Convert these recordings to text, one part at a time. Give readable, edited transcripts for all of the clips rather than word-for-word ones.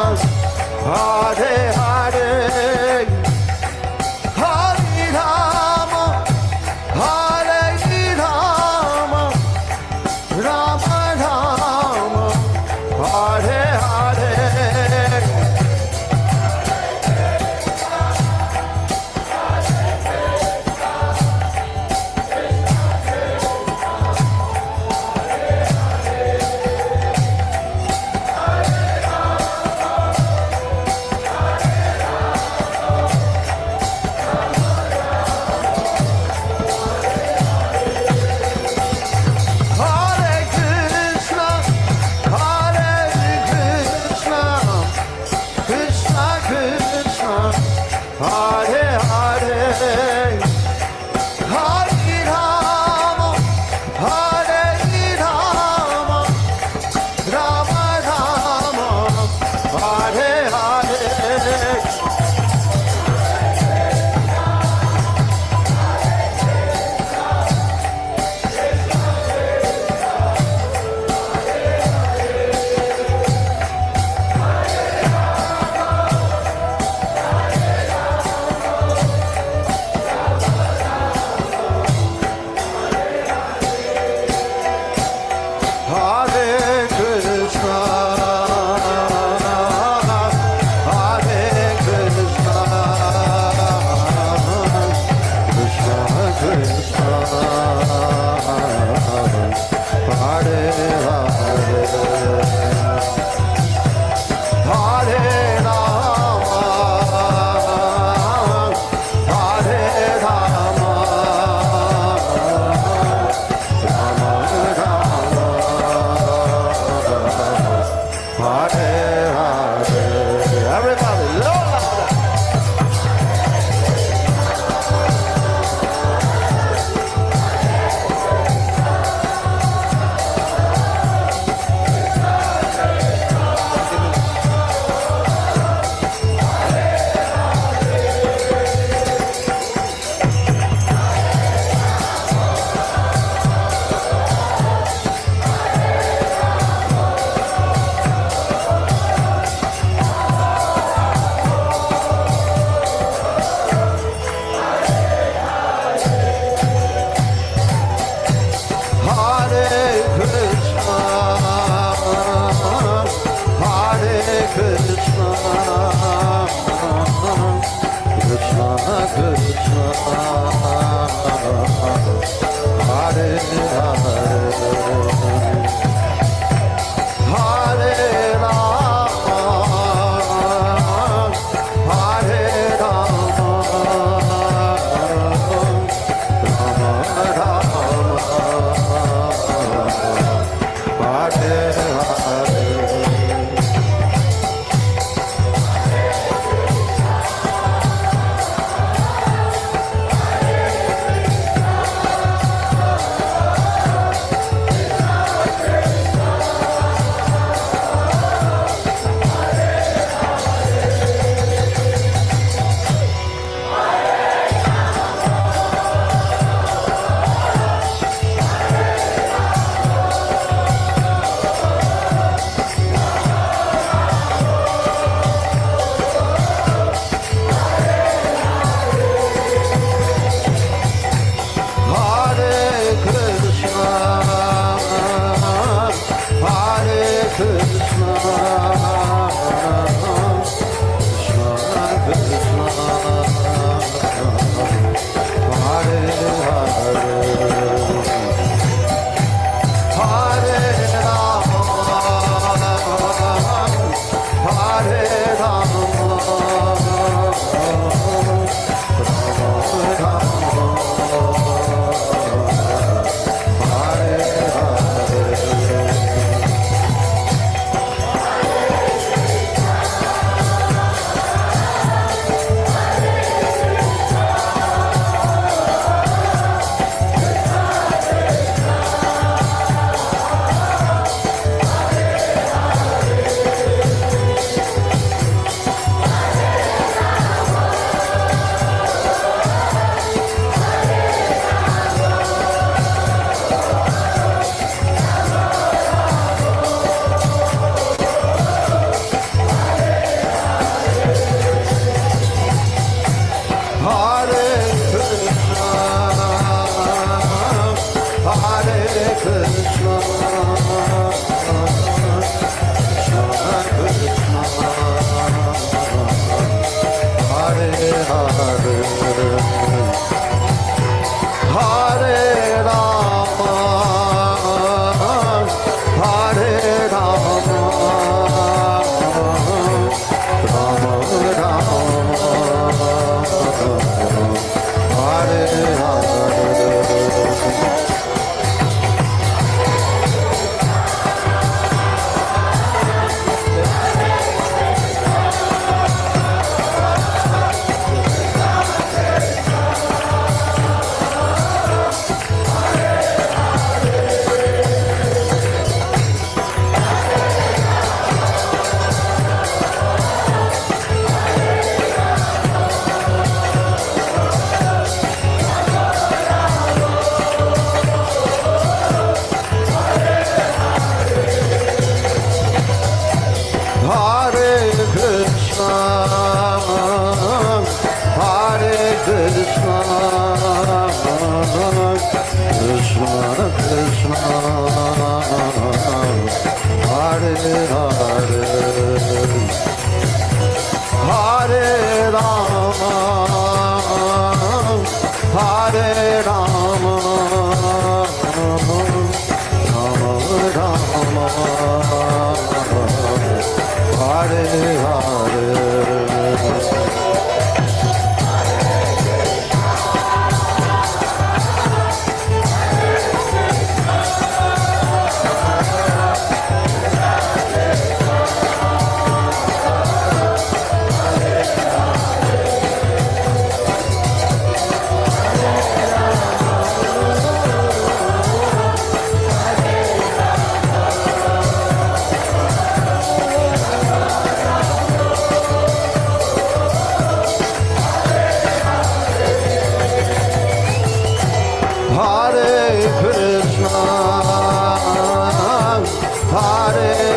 Hare Hare, Hare Rama, Hare Rama, Rama Rama, Hare Hare.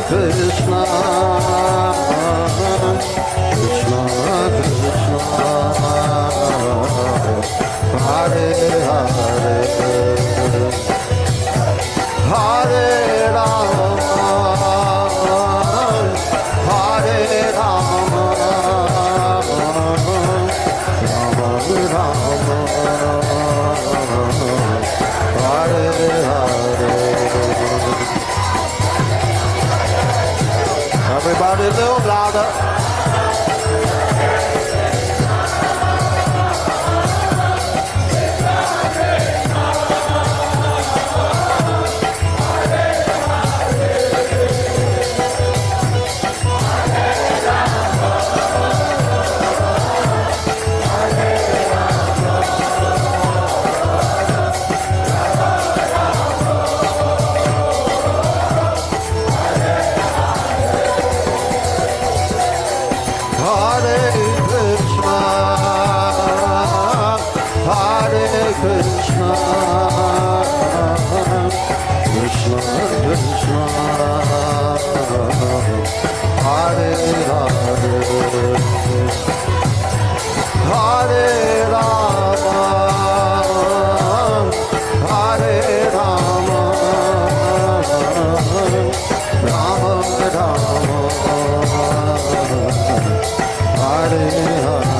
Krishna, Krishna Krishna, Hare Hare, Hare Rama, Hare Rama, Rama Rama, Hare Hare. Everybody a little louder. Krishna, Krishna Krishna, Hare Hare, Hare Rama, Hare Rama, Rama Rama, Hare Hare.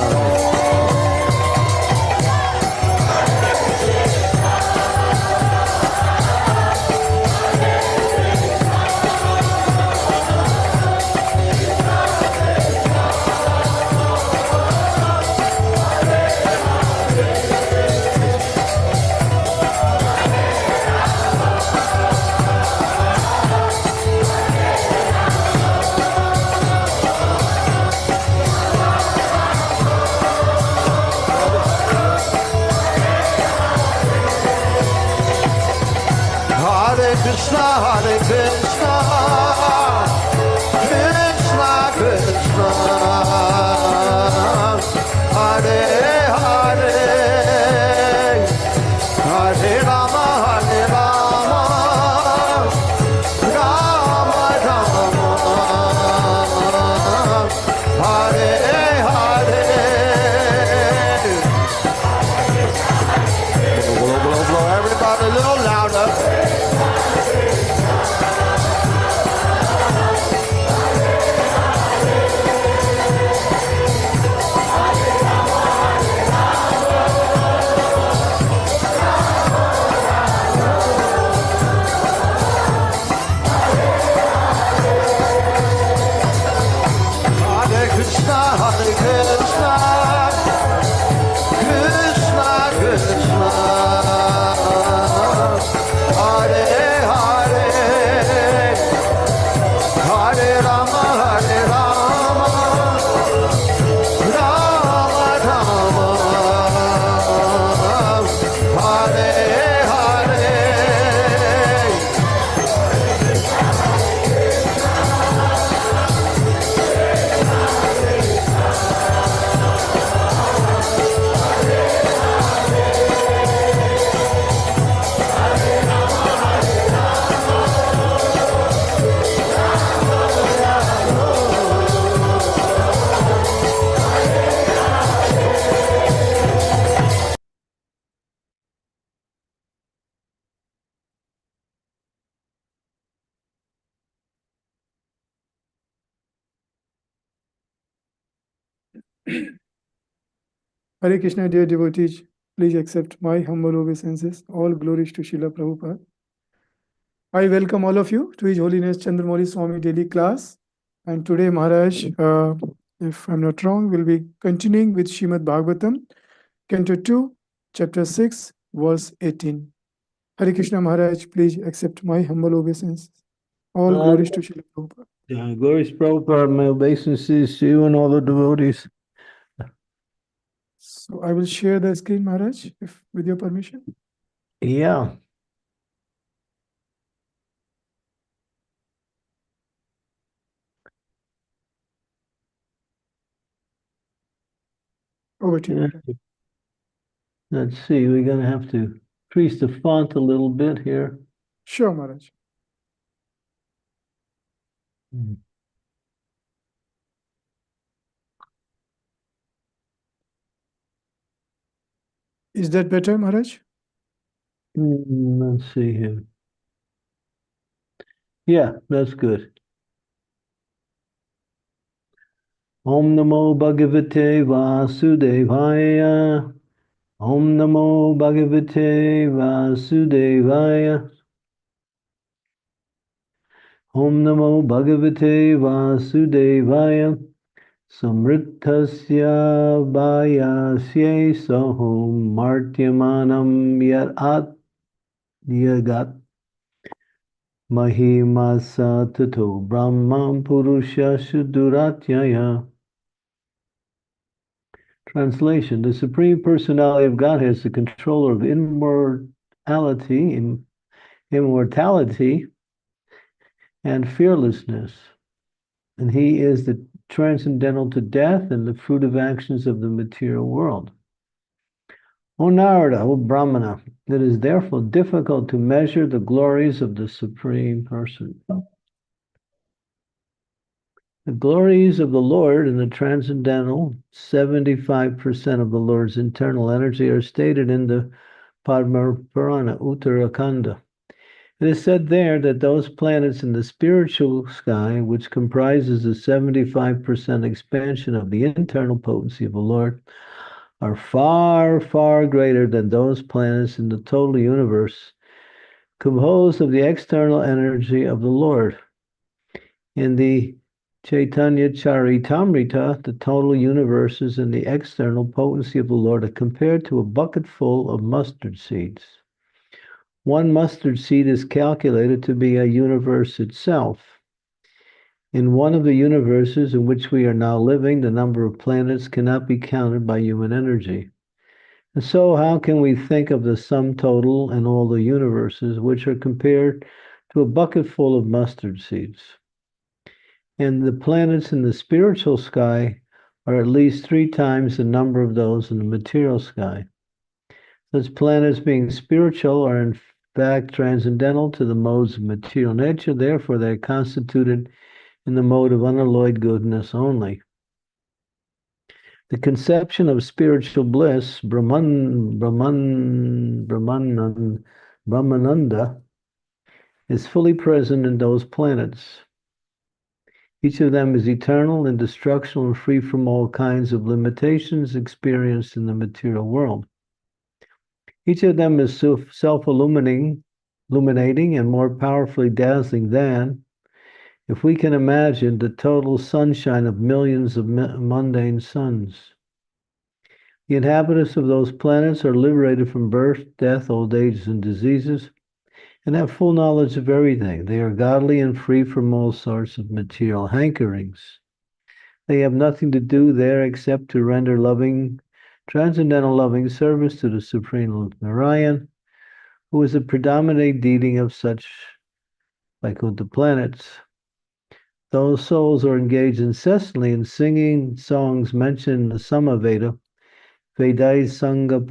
Krishna, Hare Krishna, Krishna Krishna, Hare Hare, Hare Rama, Hare Rama, Rama Rama, Hare Hare. Blow, blow, blow, everybody a little louder. Krishna, Hare Krishna, Krishna Krishna, Hare Hare, Hare Rama, Hare Rama, Rama Rama, Hare Hare. Hare Krishna, dear devotees, please accept my humble obeisances. All glories to Srila Prabhupada. I welcome all of you to His Holiness Chandramauli Swami daily class. And today, Maharaj, if I'm not wrong, we'll be continuing with Shrimad Bhagavatam, Canto 2, Chapter 6, Verse 18. Hare Krishna Maharaj, please accept my humble obeisance. All glories to Srila Prabhupada. Glories Prabhupada, my obeisances to you and all the devotees. So I will share the screen, Maharaj, if with your permission. Yeah. Over to you, Maharaj. Let's see, we're going to have to increase the font a little bit here. Sure, Maharaj. Is that better, Maharaj? Let's see here. Yeah, that's good. Om Namo Bhagavate Vasudevaya. Om Namo Bhagavate Vasudevaya. Om Namo Bhagavate Vasudevaya. Samritasya Vayasye Sahom Martyamanam Yat Yagat Mahimasa Tato Brahman Purusha Shuddhuratyaya. Translation: the Supreme Personality of Godhead is the controller of immortality and fearlessness, and He is the transcendental to death and the fruit of actions of the material world. O Narada, O Brahmana, it is therefore difficult to measure the glories of the Supreme Person. The glories of the Lord and the transcendental 75% of the Lord's internal energy are stated in the Padma Purana, Uttarakhanda. It is said there that those planets in the spiritual sky, which comprises the 75% expansion of the internal potency of the Lord, are far, far greater than those planets in the total universe, composed of the external energy of the Lord. In the Chaitanya Charitamrita, the total universes and the external potency of the Lord are compared to a bucket full of mustard seeds. One mustard seed is calculated to be a universe itself. In one of the universes in which we are now living, the number of planets cannot be counted by human energy. And so how can we think of the sum total and all the universes, which are compared to a bucket full of mustard seeds? And the planets in the spiritual sky are at least 3 times the number of those in the material sky. Such planets, being spiritual, are in fact transcendental to the modes of material nature. Therefore, they are constituted in the mode of unalloyed goodness only. The conception of spiritual bliss, Brahmananda, is fully present in those planets. Each of them is eternal, indestructible, and free from all kinds of limitations experienced in the material world. Each of them is self-illuminating and more powerfully dazzling than, if we can imagine, the total sunshine of millions of mundane suns. The inhabitants of those planets are liberated from birth, death, old age, and diseases, and have full knowledge of everything. They are godly and free from all sorts of material hankerings. They have nothing to do there except to render transcendental loving service to the Supreme Narayan, who is the predominant deity of such Vaikuntha planets. Those souls are engaged incessantly in singing songs mentioned in the Samaveda, Vedai Sangha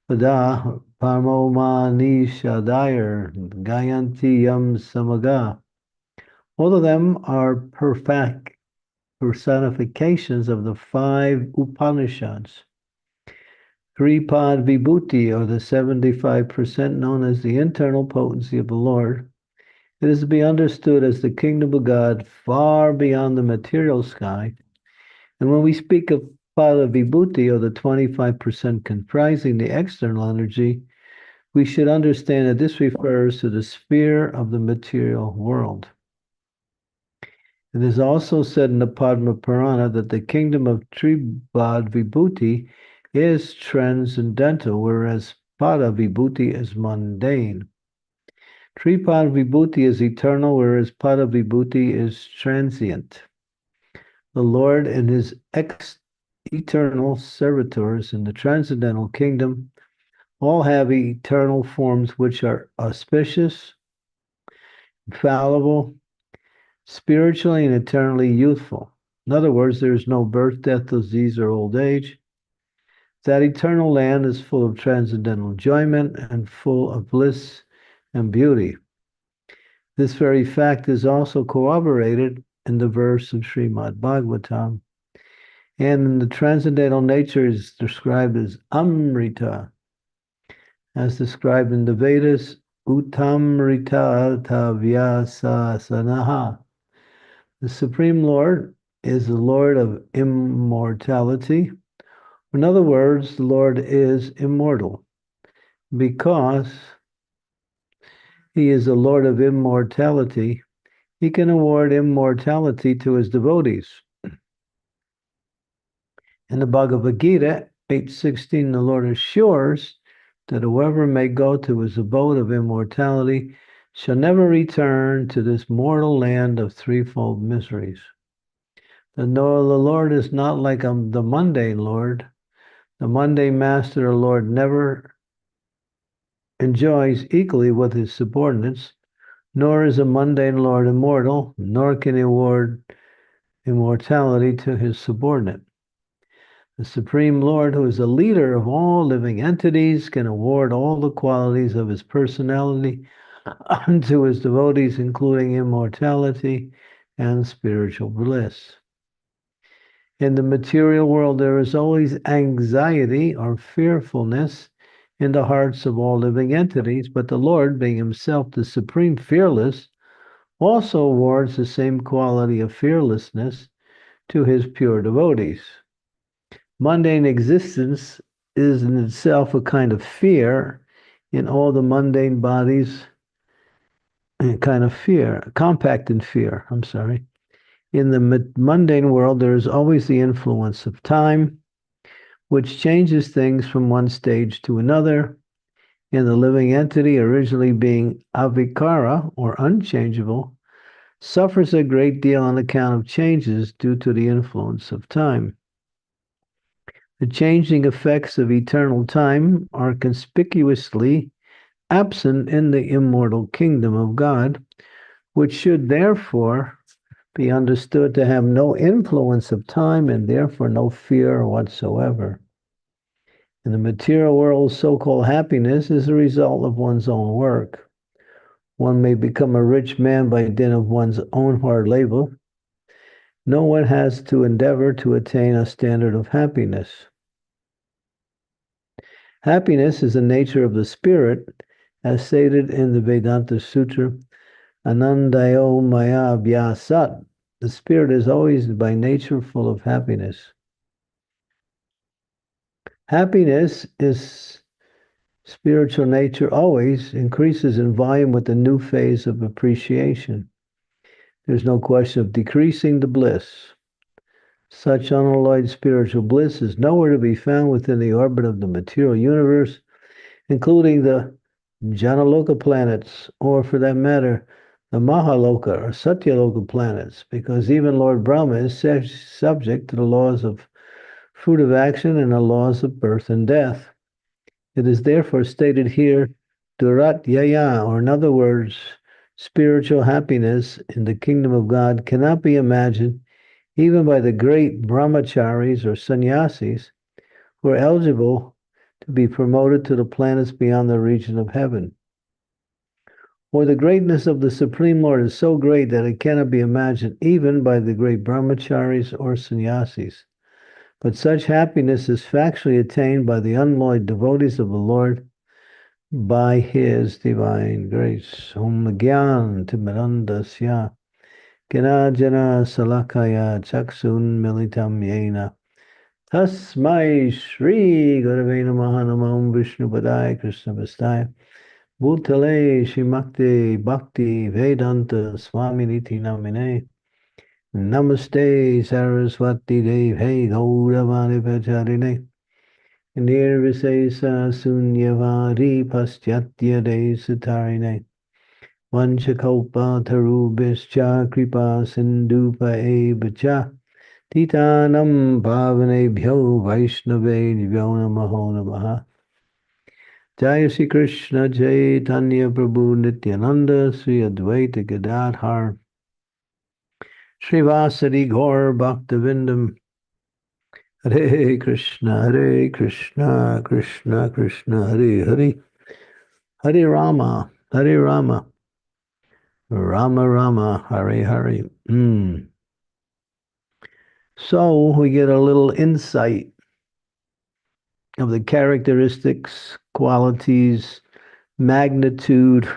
Pada Parmomanishadayar Gayanti Yam Samaga. All of them are perfect personifications of the 5 Upanishads. Tripad Vibhuti, or the 75% known as the internal potency of the Lord. It is to be understood as the kingdom of God far beyond the material sky. And when we speak of Pada Vibhuti, or the 25% comprising the external energy, we should understand that this refers to the sphere of the material world. It is also said in the Padma Purana that the kingdom of Tribad Vibhuti is transcendental, whereas Pada Vibhuti is mundane. Tripad Vibhuti is eternal, whereas Pada Vibhuti is transient. The Lord and his eternal servitors in the transcendental kingdom all have eternal forms which are auspicious, infallible, spiritually and eternally youthful. In other words, there is no birth, death, disease, or old age. That eternal land is full of transcendental enjoyment and full of bliss and beauty. This very fact is also corroborated in the verse of Srimad Bhagavatam. And the transcendental nature is described as Amrita, as described in the Vedas, Utamrita Vyasasanaha. The Supreme Lord is the Lord of immortality. In other words, the Lord is immortal because he is the Lord of immortality. He can award immortality to his devotees. In the Bhagavad Gita, 8:16, the Lord assures that whoever may go to his abode of immortality shall never return to this mortal land of threefold miseries. The Lord is not like the mundane Lord. The mundane master, the Lord, never enjoys equally with his subordinates, nor is a mundane Lord immortal, nor can he award immortality to his subordinate. The Supreme Lord, who is the leader of all living entities, can award all the qualities of his personality unto his devotees, including immortality and spiritual bliss. In the material world, there is always anxiety or fearfulness in the hearts of all living entities, but the Lord, being himself the supreme fearless, also awards the same quality of fearlessness to his pure devotees. Mundane existence is in itself a kind of fear in all the mundane bodies, a kind of fear, compact in fear, I'm sorry. In the mundane world, there is always the influence of time, which changes things from one stage to another. In the living entity, originally being avikara, or unchangeable, suffers a great deal on account of changes due to the influence of time. The changing effects of eternal time are conspicuously absent in the immortal kingdom of God, which should therefore be understood to have no influence of time and therefore no fear whatsoever. In the material world, so-called happiness is a result of one's own work. One may become a rich man by dint of one's own hard labor. No one has to endeavor to attain a standard of happiness. Happiness is the nature of the spirit, as stated in the Vedanta Sutra, Anandayo Maya Vyasat. The spirit is always by nature full of happiness. Happiness is spiritual nature always increases in volume with the new phase of appreciation. There's no question of decreasing the bliss. Such unalloyed spiritual bliss is nowhere to be found within the orbit of the material universe, including the Janaloka planets, or for that matter, the Mahaloka or Satyaloka planets, because even Lord Brahma is subject to the laws of fruit of action and the laws of birth and death. It is therefore stated here, Durat Yaya, or in other words, spiritual happiness in the kingdom of God cannot be imagined even by the great brahmacharis or sannyasis who are eligible to be promoted to the planets beyond the region of heaven. For the greatness of the Supreme Lord is so great that it cannot be imagined even by the great brahmacharis or sannyasis. But such happiness is factually attained by the unalloyed devotees of the Lord by his divine grace. Om Gyan Timirandasya Ganajana Salakaya Chaksun Militam Yena Tasmai Shri Gurave Namaha Namam Vishnu Padaya Krishna Vastaya Bhutale Shimakti Bhakti Vedanta Swami Niti Namine Namaste Saraswati Devi Gauravani Pacharine Nirvisesa Sunyavari Paschatya Desatarine Vanchakopa Tarubhischa Kripa Sindhupa Evacha Titanam Bhavanebhyo Vaishnavebhyo Namaho Namaha Jaya Sri Krishna Chaitanya Prabhu Nityananda Sri Advaita Gadadhar Srivasadi Gaur Bhaktivindam Hare Krishna, Krishna Krishna, Hare Hare, Hare Rama, Rama Rama, Hare Hare. So we get a little insight of the characteristics, qualities, magnitude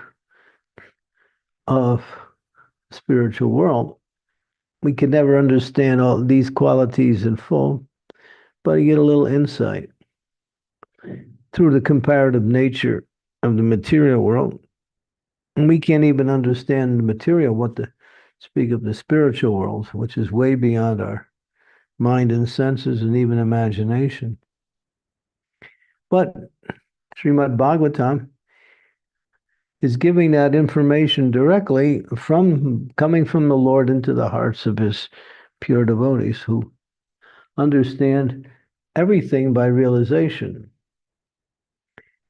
of the spiritual world. We can never understand all these qualities in full, but you get a little insight through the comparative nature of the material world. And we can't even understand the material, what to speak of the spiritual world, which is way beyond our mind and senses and even imagination. But Srimad Bhagavatam is giving that information directly coming from the Lord into the hearts of his pure devotees who understand everything by realization.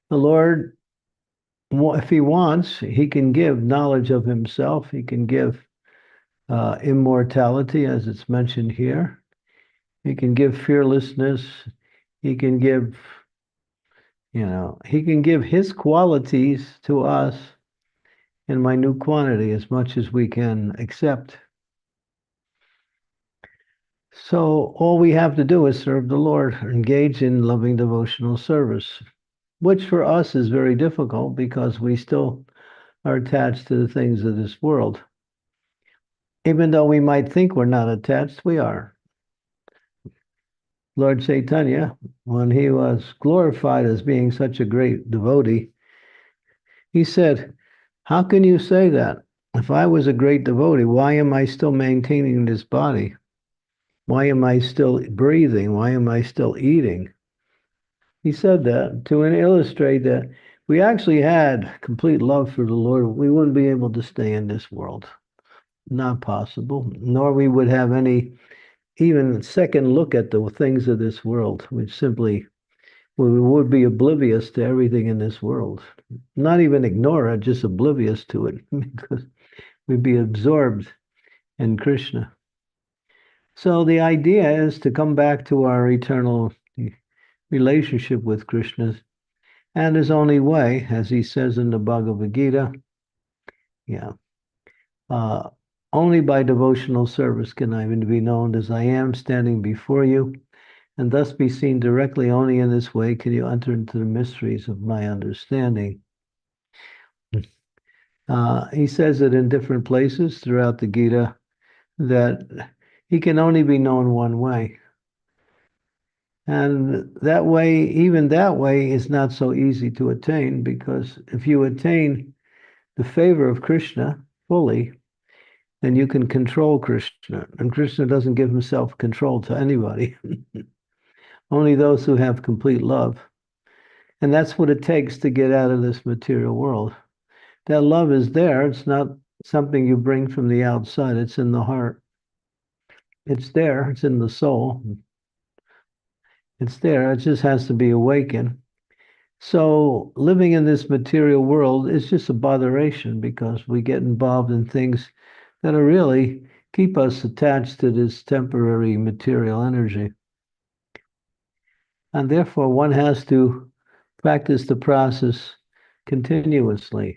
The Lord, if he wants, he can give knowledge of himself. He can give immortality, as it's mentioned here. He can give fearlessness. He can give, he can give his qualities to us in minute quantity as much as we can accept. So all we have to do is serve the Lord, engage in loving devotional service, which for us is very difficult because we still are attached to the things of this world. Even though we might think we're not attached, we are. Lord Chaitanya, when he was glorified as being such a great devotee, he said, how can you say that? If I was a great devotee, why am I still maintaining this body? Why am I still breathing? Why am I still eating? He said that to illustrate that we actually had complete love for the Lord. We wouldn't be able to stay in this world. Not possible. Nor we would have any even second look at the things of this world. We would be oblivious to everything in this world. Not even ignore it, just oblivious to it, because we'd be absorbed in Krishna. So the idea is to come back to our eternal relationship with Krishna. And his only way, as he says in the Bhagavad Gita, only by devotional service can I be known as I am standing before you, and thus be seen directly. Only in this way can you enter into the mysteries of my understanding. He says it in different places throughout the Gita that he can only be known one way. And that way, even that way, is not so easy to attain, because if you attain the favor of Krishna fully, then you can control Krishna. And Krishna doesn't give himself control to anybody, only those who have complete love. And that's what it takes to get out of this material world. That love is there. It's not something you bring from the outside. It's in the heart. It's there. It's in the soul. It's there. It just has to be awakened. So living in this material world is just a botheration, because we get involved in things that are really keep us attached to this temporary material energy. And therefore, one has to practice the process continuously.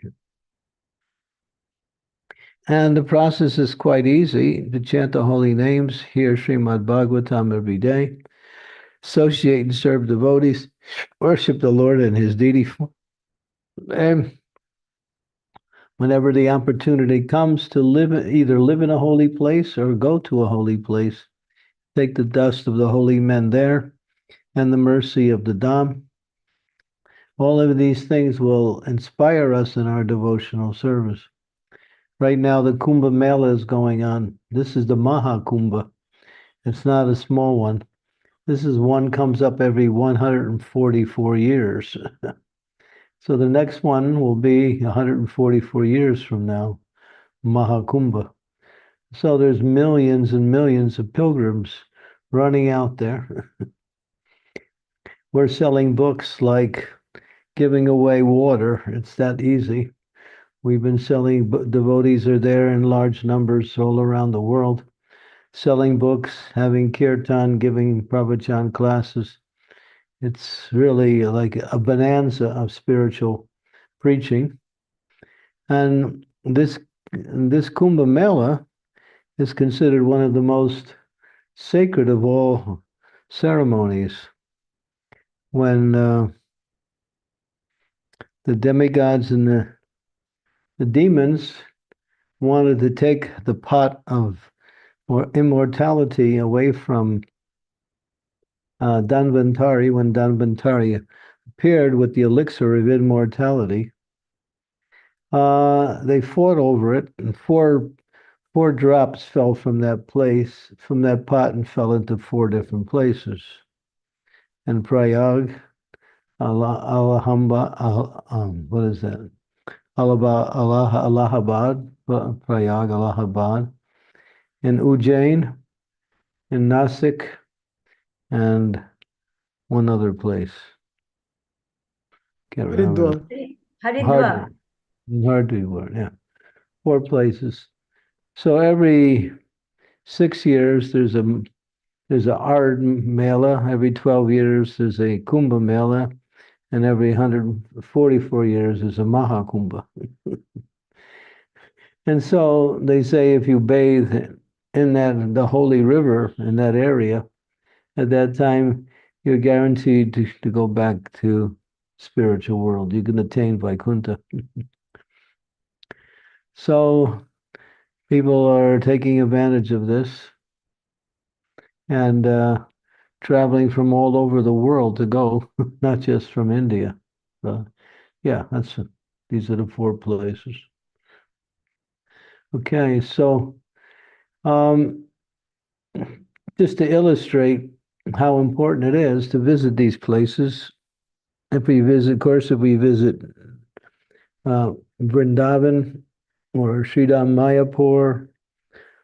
And the process is quite easy. To chant the holy names, hear Srimad Bhagavatam every day, associate and serve devotees, worship the Lord in his deity form, and whenever the opportunity comes to either live in a holy place or go to a holy place, take the dust of the holy men there and the mercy of the Dham. All of these things will inspire us in our devotional service. Right now, the Kumbh Mela is going on. This is the Maha Kumbha. It's not a small one. This is one comes up every 144 years. So the next one will be 144 years from now, Maha Kumbha. So there's millions and millions of pilgrims running out there. We're selling books like giving away water. It's that easy. We've been selling, devotees are there in large numbers all around the world, selling books, having kirtan, giving pravachan classes. It's really like a bonanza of spiritual preaching. And this Kumbh Mela is considered one of the most sacred of all ceremonies. When the demigods and the demons wanted to take the pot of immortality away from Dhanvantari, when Dhanvantari appeared with the elixir of immortality, they fought over it, and four drops fell from that place, from that pot, and fell into 4 different places. And Prayag, what is that? Allahabad, Prayag, Allahabad, in Ujjain, in Nasik, and one other place. Can't remember. Haridwar. Haridwar, yeah. 4 places. So every 6 years there's a Ard Mela, every 12 years there's a Kumbh Mela, and every 144 years is a Maha Kumbha. And so they say if you bathe in the holy river in that area, at that time you're guaranteed to go back to spiritual world. You can attain Vaikuntha. So people are taking advantage of this and traveling from all over the world to go, not just from India. So, yeah, these are the 4 places. Okay, so just to illustrate how important it is to visit these places, if we visit Vrindavan or Sridham Mayapur,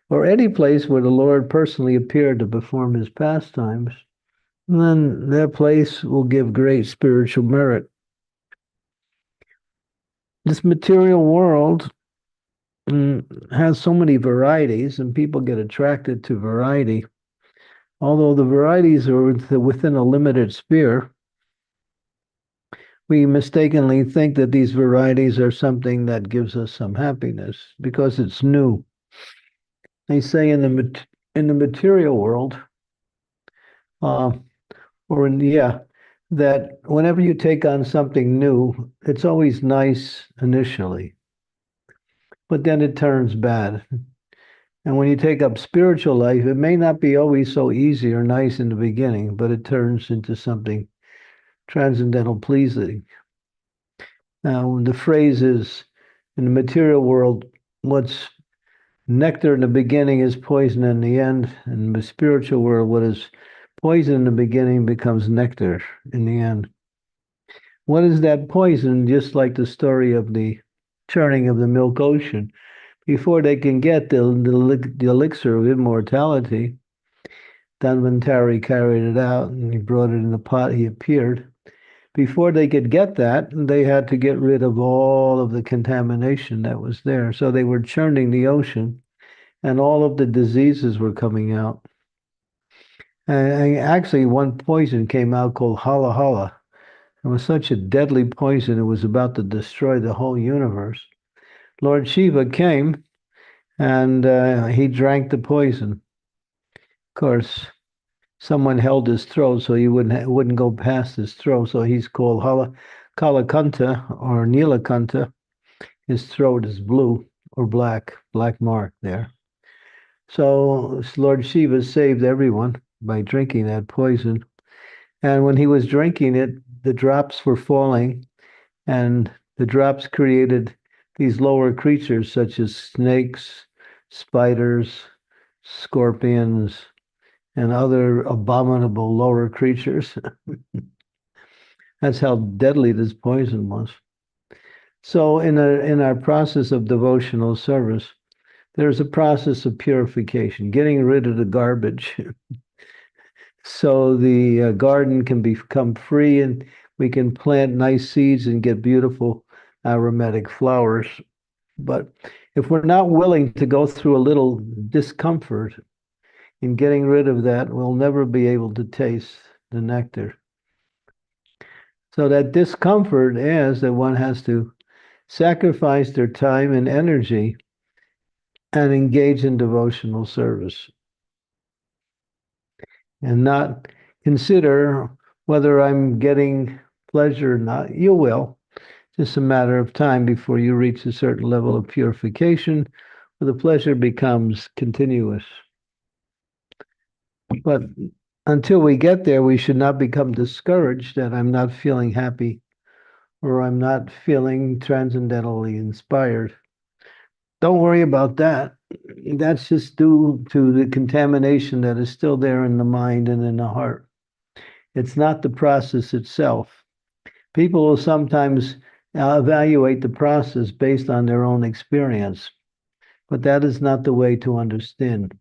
or any place where the Lord personally appeared to perform his pastimes, then that place will give great spiritual merit. This material world has so many varieties, and people get attracted to variety. Although the varieties are within a limited sphere, we mistakenly think that these varieties are something that gives us some happiness because it's new. They say in the material world, that whenever you take on something new, it's always nice initially, but then it turns bad. And when you take up spiritual life, it may not be always so easy or nice in the beginning, but it turns into something transcendental pleasing. Now, the phrase is, in the material world, what's nectar in the beginning is poison in the end. In the spiritual world, what is poison in the beginning becomes nectar in the end. What is that poison? Just like the story of the churning of the milk ocean. Before they can get the elixir of immortality, Dhanvantari carried it out and he brought it in the pot. He appeared. Before they could get that, they had to get rid of all of the contamination that was there. So they were churning the ocean and all of the diseases were coming out. And actually, one poison came out called Hala Hala. It was such a deadly poison, it was about to destroy the whole universe. Lord Shiva came and he drank the poison. Of course, someone held his throat so he wouldn't go past his throat. So he's called Kalakanta or Nilakanta. His throat is blue or black mark there. So Lord Shiva saved everyone by drinking that poison. And when he was drinking it, the drops were falling, and the drops created these lower creatures such as snakes, spiders, scorpions, and other abominable lower creatures. That's how deadly this poison was. So in our process of devotional service, there's a process of purification, getting rid of the garbage. So the garden can become free and we can plant nice seeds and get beautiful aromatic flowers. But if we're not willing to go through a little discomfort in getting rid of that, we'll never be able to taste the nectar. So that discomfort is that one has to sacrifice their time and energy and engage in devotional service and not consider whether I'm getting pleasure or not. You will. Just a matter of time before you reach a certain level of purification where the pleasure becomes continuous. But until we get there, we should not become discouraged that I'm not feeling happy or I'm not feeling transcendentally inspired. Don't worry about that. That's just due to the contamination that is still there in the mind and in the heart. It's not the process itself. People will sometimes evaluate the process based on their own experience, but that is not the way to understand.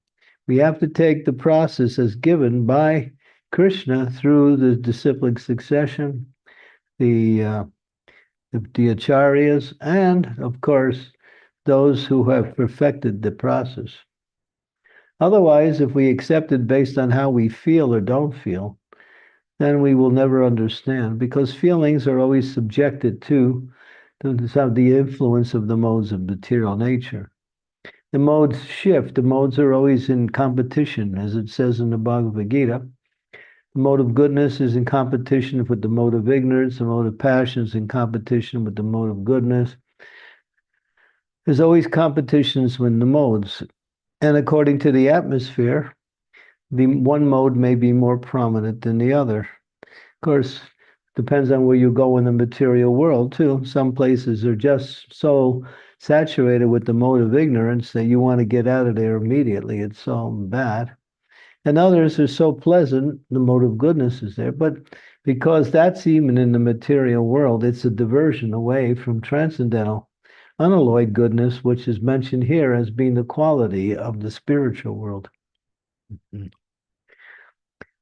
We have to take the process as given by Krishna through the disciplic succession, the acharyas, and of course, those who have perfected the process. Otherwise, if we accept it based on how we feel or don't feel, then we will never understand, because feelings are always subjected to the influence of the modes of material nature. The modes shift. The modes are always in competition, as it says in the Bhagavad Gita. The mode of goodness is in competition with the mode of ignorance. The mode of passion is in competition with the mode of goodness. There's always competitions with the modes. And according to the atmosphere, the one mode may be more prominent than the other. Of course, depends on where you go in the material world, too. Some places are just so saturated with the mode of ignorance that you want to get out of there immediately. It's so bad. And others are so pleasant, the mode of goodness is there. But because that's even in the material world, it's a diversion away from transcendental, unalloyed goodness, which is mentioned here as being the quality of the spiritual world.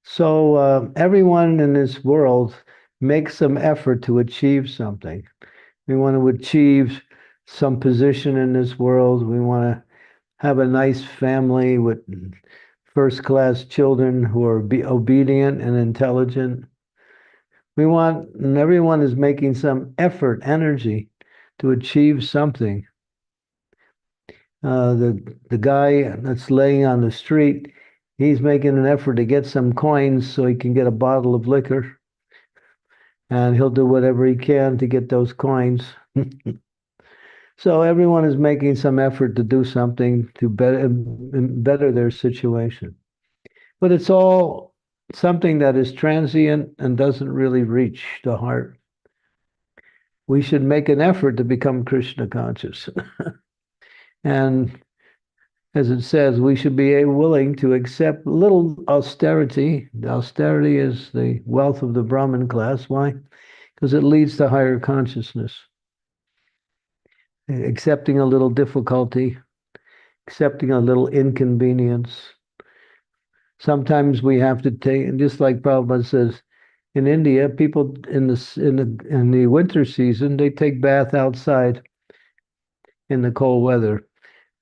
So everyone in this world makes some effort to achieve something. We want to achieve some position in this world. We want to have a nice family with first-class children who are obedient and intelligent. And everyone is making some effort, energy to achieve something. The guy that's laying on the street, he's making an effort to get some coins so he can get a bottle of liquor. And he'll do whatever he can to get those coins. So everyone is making some effort to do something to better their situation. But it's all something that is transient and doesn't really reach the heart. We should make an effort to become Krishna conscious. And as it says, we should be willing to accept little austerity. The austerity is the wealth of the Brahmin class. Why? Because it leads to higher consciousness. Accepting a little difficulty, accepting a little inconvenience. Sometimes we have to take, just like Prabhupada says, in India, people in the winter season, they take bath outside in the cold weather.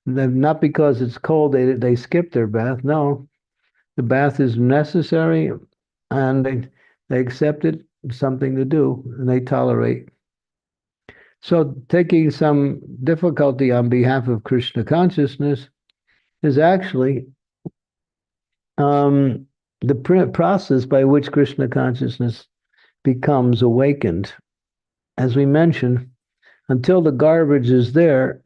Not because it's cold, they skip their bath. No, the bath is necessary, and they accept it. It's something to do, and they tolerate. So taking some difficulty on behalf of Krishna consciousness is actually the process by which Krishna consciousness becomes awakened. As we mentioned, until the garbage is there,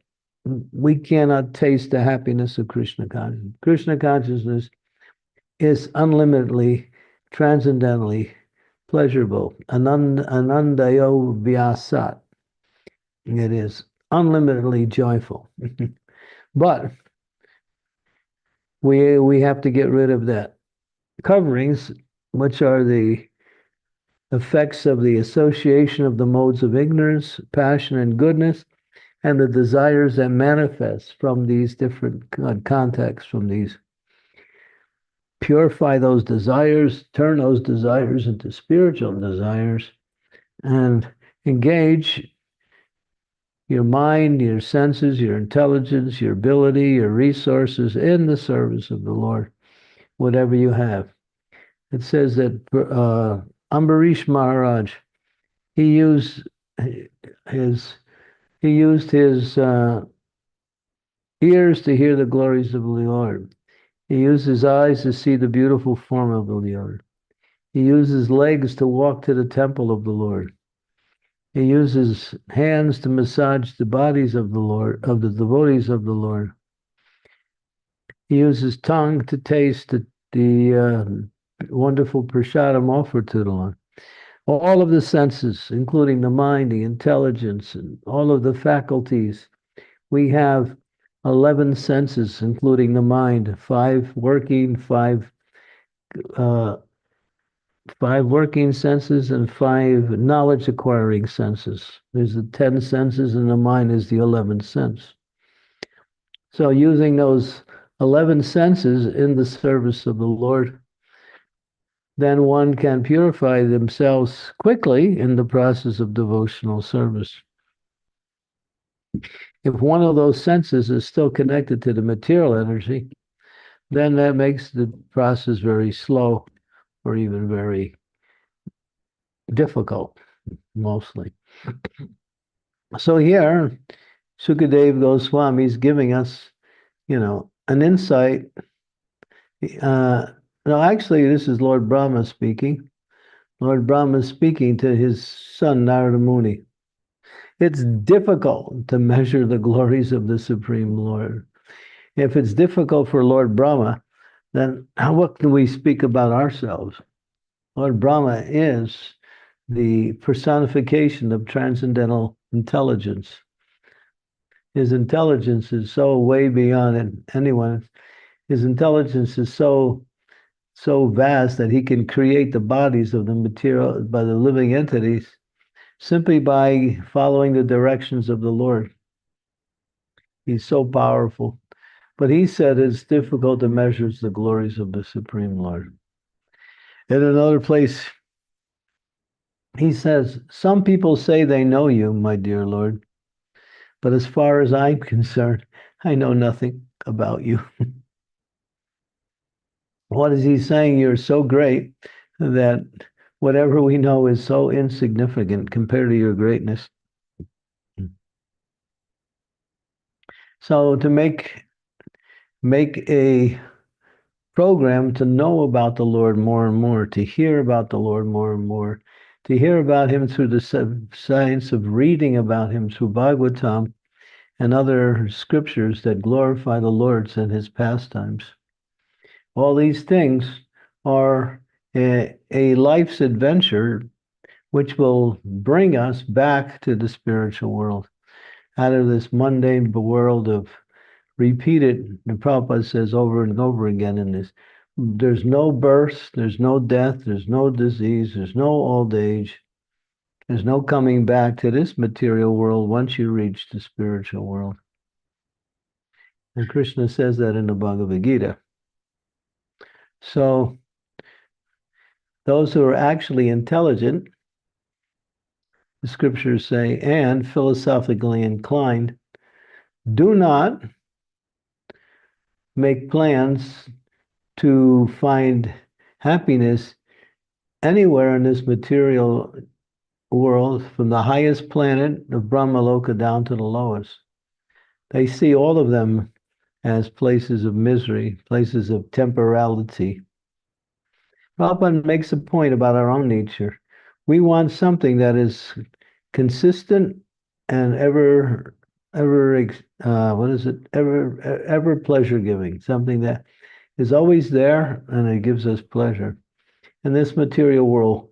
we cannot taste the happiness of Krishna consciousness. Krishna consciousness is unlimitedly, transcendentally pleasurable. Anandayo vyasat. It is unlimitedly joyful. But we have to get rid of that coverings, which are the effects of the association of the modes of ignorance, passion, and goodness, and the desires that manifest from these different contexts, from these. Purify those desires, turn those desires into spiritual desires, and engage your mind, your senses, your intelligence, your ability, your resources in the service of the Lord, whatever you have. It says that Ambarish Maharaj, he used his ears to hear the glories of the Lord. He used his eyes to see the beautiful form of the Lord. He used his legs to walk to the temple of the Lord. He used his hands to massage the bodies of the Lord, of the devotees of the Lord. He used his tongue to taste the wonderful prasadam offered to the Lord. All of the senses, including the mind, the intelligence, and all of the faculties. We have 11 senses, including the mind, five working senses and 5 knowledge acquiring senses. There's the 10 senses, and the mind is the 11th sense. So using those 11 senses in the service of the Lord, then one can purify themselves quickly in the process of devotional service. If one of those senses is still connected to the material energy, then that makes the process very slow or even very difficult, mostly. So here, Sukadev Goswami is giving us, an insight. No, actually, this is Lord Brahma speaking. Lord Brahma is speaking to his son, Narada Muni. It's difficult to measure the glories of the Supreme Lord. If it's difficult for Lord Brahma, then what can we speak about ourselves? Lord Brahma is the personification of transcendental intelligence. His intelligence is so way beyond anyone. His intelligence is so vast that he can create the bodies of the material, by the living entities, simply by following the directions of the Lord. He's so powerful. But he said it's difficult to measure the glories of the Supreme Lord. In another place, he says, some people say they know you, my dear Lord, but as far as I'm concerned, I know nothing about you. What is he saying? You're so great that whatever we know is so insignificant compared to your greatness. So to make a program to know about the Lord more and more, to hear about the Lord more and more, to hear about him through the science of reading about him through Bhagavatam and other scriptures that glorify the Lord and his pastimes. All these things are a life's adventure which will bring us back to the spiritual world, out of this mundane world of repeated, and Prabhupada says over and over again in this, there's no birth, there's no death, there's no disease, there's no old age, there's no coming back to this material world once you reach the spiritual world. And Krishna says that in the Bhagavad Gita. So those who are actually intelligent, the scriptures say, and philosophically inclined, do not make plans to find happiness anywhere in this material world, from the highest planet of Brahmaloka down to the lowest. They see all of them as places of misery, places of temporality. Prabhupada makes a point about our own nature. We want something that is consistent and ever pleasure giving, something that is always there and it gives us pleasure. In this material world,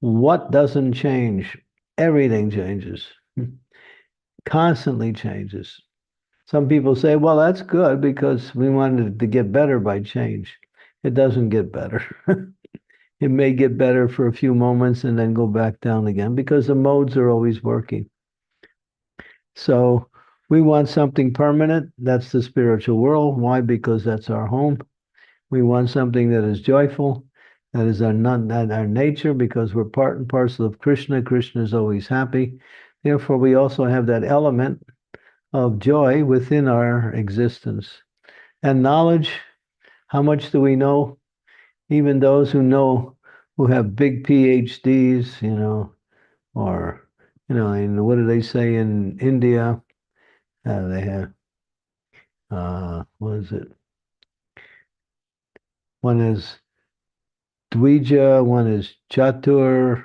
what doesn't change? Everything changes. constantly changes. Some people say, well, that's good because we wanted it to get better by change. It doesn't get better. It may get better for a few moments and then go back down again because the modes are always working. So we want something permanent. That's the spiritual world. Why? Because that's our home. We want something that is joyful. That is our nature because we're part and parcel of Krishna. Krishna is always happy. Therefore, we also have that element of joy within our existence. And knowledge, how much do we know? Even those who know, who have big PhDs, or, and what do they say in India? They have, what is it? One is Dvija, one is Chatur,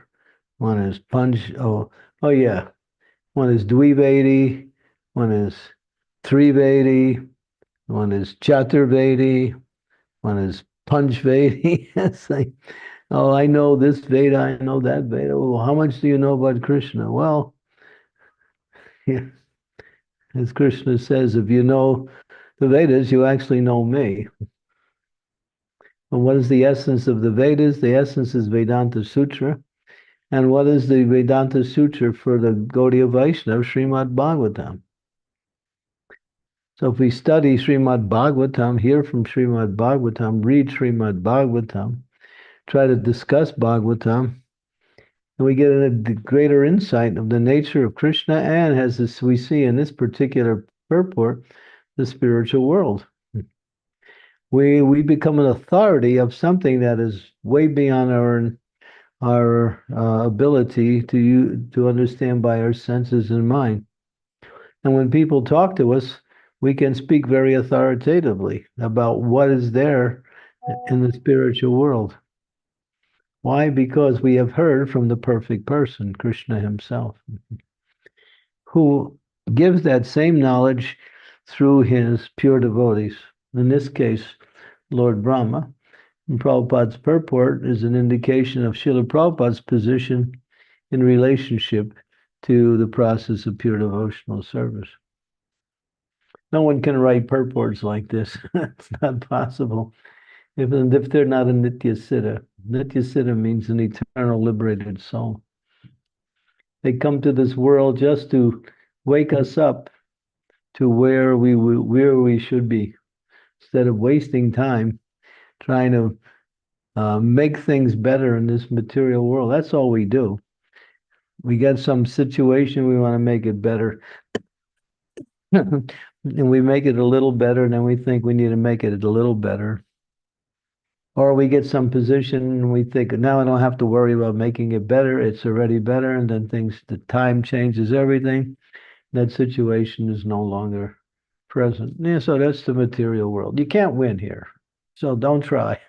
one is Panch. Oh yeah. One is Dvivedi, one is Trivedi, one is Chaturvedi, one is Panchvedi. It's like, oh, I know this Veda, I know that Veda. Well, how much do you know about Krishna? Well, yeah, as Krishna says, if you know the Vedas, you actually know me. And what is the essence of the Vedas? The essence is Vedanta Sutra. And what is the Vedanta Sutra for the Gaudiya Vaishnava? Srimad Bhagavatam. So if we study Srimad Bhagavatam, hear from Srimad Bhagavatam, read Srimad Bhagavatam, try to discuss Bhagavatam, and we get a greater insight of the nature of Krishna and, as this, we see in this particular purport, the spiritual world. We become an authority of something that is way beyond our ability to understand by our senses and mind. And when people talk to us, we can speak very authoritatively about what is there in the spiritual world. Why? Because we have heard from the perfect person, Krishna himself, who gives that same knowledge through his pure devotees. In this case, Lord Brahma. And Prabhupada's purport is an indication of Srila Prabhupada's position in relationship to the process of pure devotional service. No one can write purports like this. It's not possible. If they're not a Nitya Siddha. Nitya Siddha means an eternal liberated soul. They come to this world just to wake us up to where we should be, instead of wasting time trying to make things better in this material world. That's all we do. We get some situation, we want to make it better. And we make it a little better, and then we think we need to make it a little better. Or we get some position and we think, now I don't have to worry about making it better. It's already better. And then the time changes everything. That situation is no longer present. Yeah, so that's the material world. You can't win here. So don't try.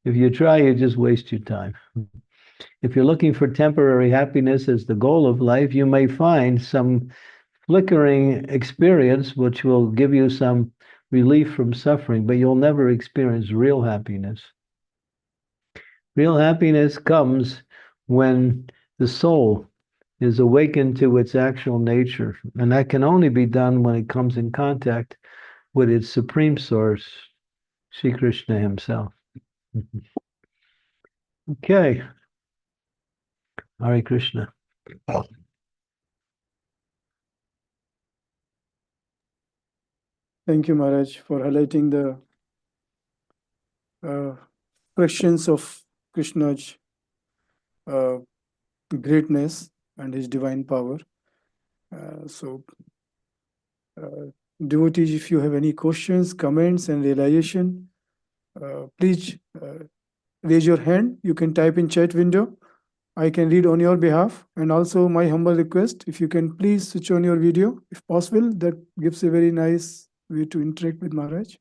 If you try, you just waste your time. If you're looking for temporary happiness as the goal of life, you may find some flickering experience which will give you some relief from suffering, but you'll never experience real happiness. Real happiness comes when the soul is awakened to its actual nature, and that can only be done when it comes in contact with its supreme source, Sri Krishna himself. Okay. Hare Krishna. Thank you, Maharaj, for highlighting the fractions of Krishna's greatness and his divine power. Devotees, if you have any questions, comments, and realization, please raise your hand. You can type in chat window. I can read on your behalf. And also my humble request, if you can please switch on your video, if possible. That gives a very nice way to interact with Maharaj.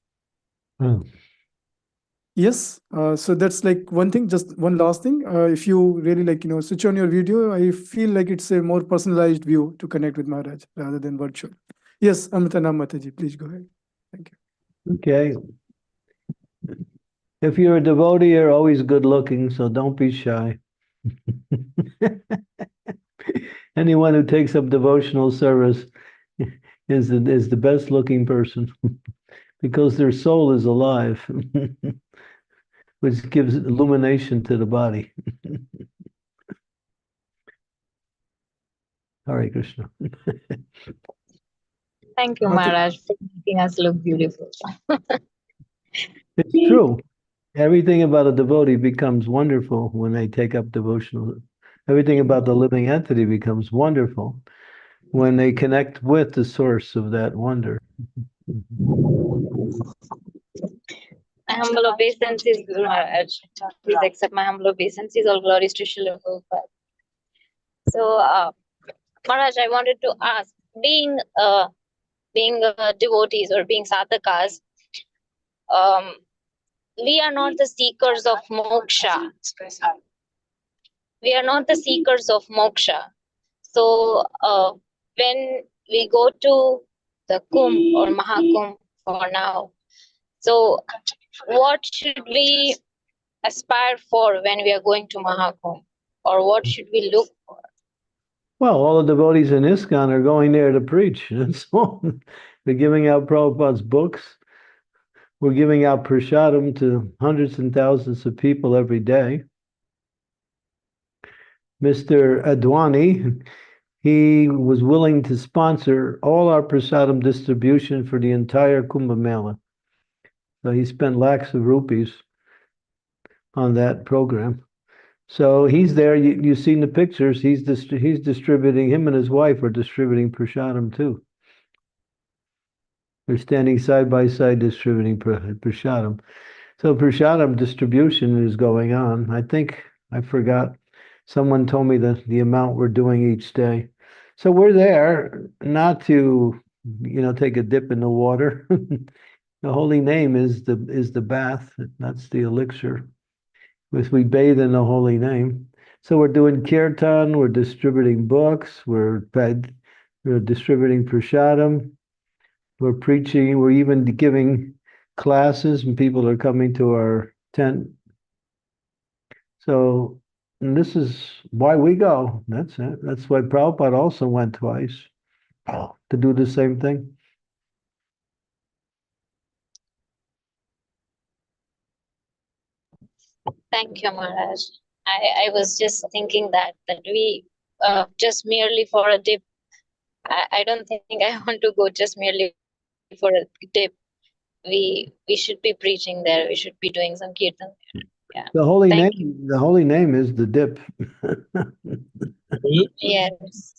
Yes, so that's like one thing. Just one last thing. If you really switch on your video, I feel like it's a more personalized view to connect with Maharaj rather than virtual. Yes, Amritanam Mataji, please go ahead. Thank you. Okay. If you're a devotee, you're always good looking, so don't be shy. Anyone who takes up devotional service is the best looking person because their soul is alive, which gives illumination to the body. Hare Krishna. Thank you, Mata- Maharaj, for making us look beautiful. It's true. Everything about a devotee becomes wonderful when they take up devotional. Everything about the living entity becomes wonderful when they connect with the source of that wonder. My humble obeisances, Guru Maharaj. Please accept my humble obeisances. All glories to Srila Prabhupada. So, Maharaj, I wanted to ask, being devotees or being sadhakas, we are not the seekers of moksha. We are not the seekers of moksha. So, when we go to the Kumbh or Mahakumbh for now, so what should we aspire for when we are going to Mahakumbh? Or what should we look for? Well, all the devotees in ISKCON are going there to preach. That's all. They're giving out Prabhupada's books. We're giving out prasadam to hundreds and thousands of people every day. Mr. Advani, he was willing to sponsor all our prasadam distribution for the entire Kumbh Mela. So he spent lakhs of rupees on that program. So he's there. You've seen the pictures. He's distributing. Him and his wife are distributing prasadam too. They're standing side by side distributing prasadam. So prasadam distribution is going on. I think I forgot. Someone told me the amount we're doing each day. So we're there not to, take a dip in the water. The holy name is the bath. That's the elixir. We bathe in the holy name. So we're doing kirtan. We're distributing books. We're distributing prasadam. We're preaching. We're even giving classes, and people are coming to our tent. So this is why we go. That's it. That's why Prabhupada also went twice to do the same thing. Thank you, Maharaj. I was just thinking that we just merely for a dip. I don't think I want to go just merely for a dip. We should be preaching there. We should be doing some kirtan. Yeah. The holy Thank name. The holy name is the dip. Yes.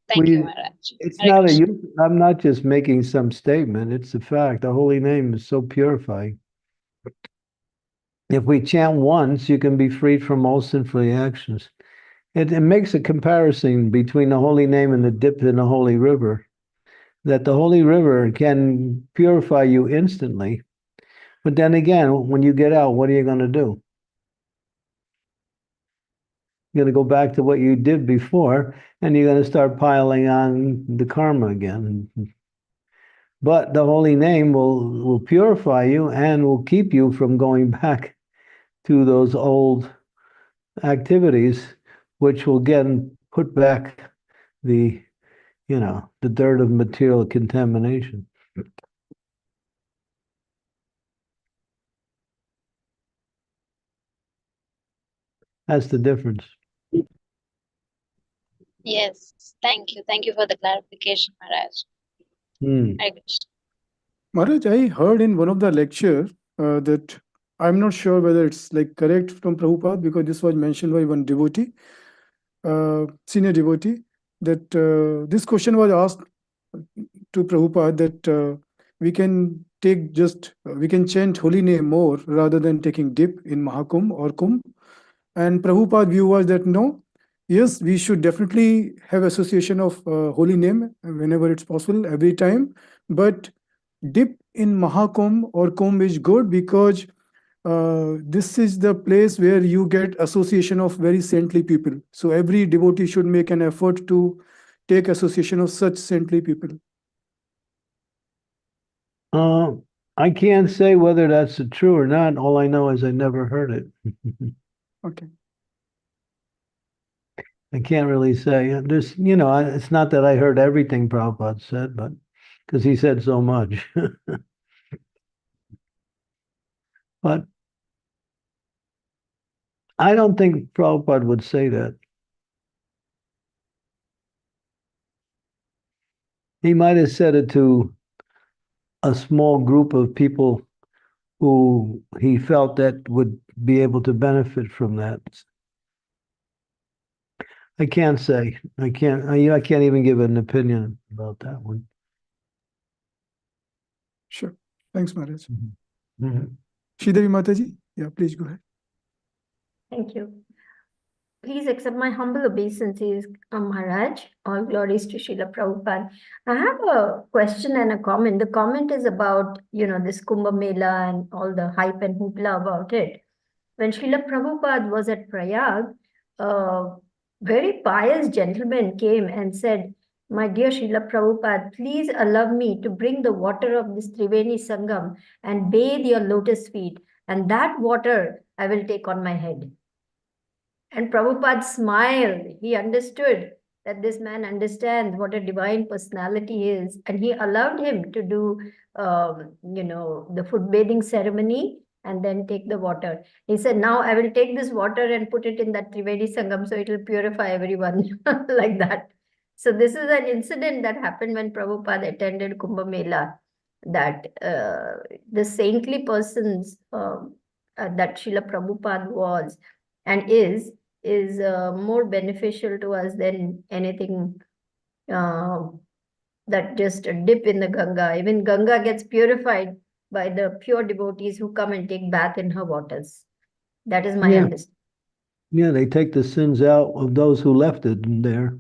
Thank you, Maharaj. It's Hare not Krishna. I'm not just making some statement. It's a fact. The holy name is so purifying. If we chant once, you can be freed from all sinful actions. It makes a comparison between the holy name and the dip in the holy river, that the holy river can purify you instantly. But then again, when you get out, what are you going to do? You're going to go back to what you did before, and you're going to start piling on the karma again. But the holy name will purify you and will keep you from going back to those old activities, which will again put back the dirt of material contamination. That's the difference. Yes. Thank you. Thank you for the clarification, Maharaj. Hare Krishna. Maharaj, I heard in one of the lecture that I'm not sure whether it's like correct from Prabhupada, because this was mentioned by one devotee, senior devotee, that this question was asked to Prabhupada that we can chant holy name more rather than taking dip in Mahakumbh or Kumbh. And Prabhupada view was that no, yes, we should definitely have association of holy name whenever it's possible, every time. But dip in Mahakumbh or Kumbh is good because this is the place where you get association of very saintly people. So every devotee should make an effort to take association of such saintly people. I can't say whether that's true or not. All I know is I never heard it. Okay. I can't really say. There's, it's not that I heard everything Prabhupada said, but because he said so much. But I don't think Prabhupada would say that. He might have said it to a small group of people who he felt that would be able to benefit from that. I can't say. I can't even give an opinion about that one. Sure. Thanks, Maharaj. Mhm. Sridevi Mataji, yeah, please go ahead. Thank you. Please accept my humble obeisances, Maharaj. All glories to Srila Prabhupada. I have a question and a comment. The comment is about, this Kumbh Mela and all the hype and hoopla about it. When Srila Prabhupada was at Prayag, a very pious gentleman came and said, "My dear Srila Prabhupada, please allow me to bring the water of this Triveni Sangam and bathe your lotus feet, and that water I will take on my head." And Prabhupada smiled. He understood that this man understands what a divine personality is, and he allowed him to do, the foot bathing ceremony and then take the water. He said, "Now I will take this water and put it in that Trivedi Sangam, so it will purify everyone," like that. So this is an incident that happened when Prabhupada attended Kumbh Mela, that the saintly persons that Srila Prabhupada was and is more beneficial to us than anything that just a dip in the Ganga. Even Ganga gets purified by the pure devotees who come and take bath in her waters. That is my Yeah. understanding. Yeah, they take the sins out of those who left it in there.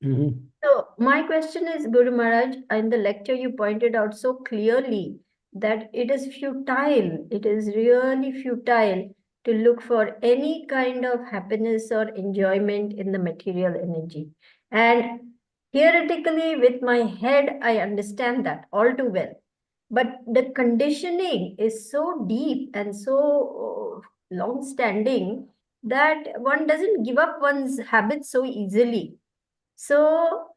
Mhm. So my question is, Guru Maharaj, in the lecture you pointed out so clearly that it is futile. It is really futile to look for any kind of happiness or enjoyment in the material energy. And theoretically, with my head, I understand that all too well. But the conditioning is so deep and so long-standing that one doesn't give up one's habits so easily. So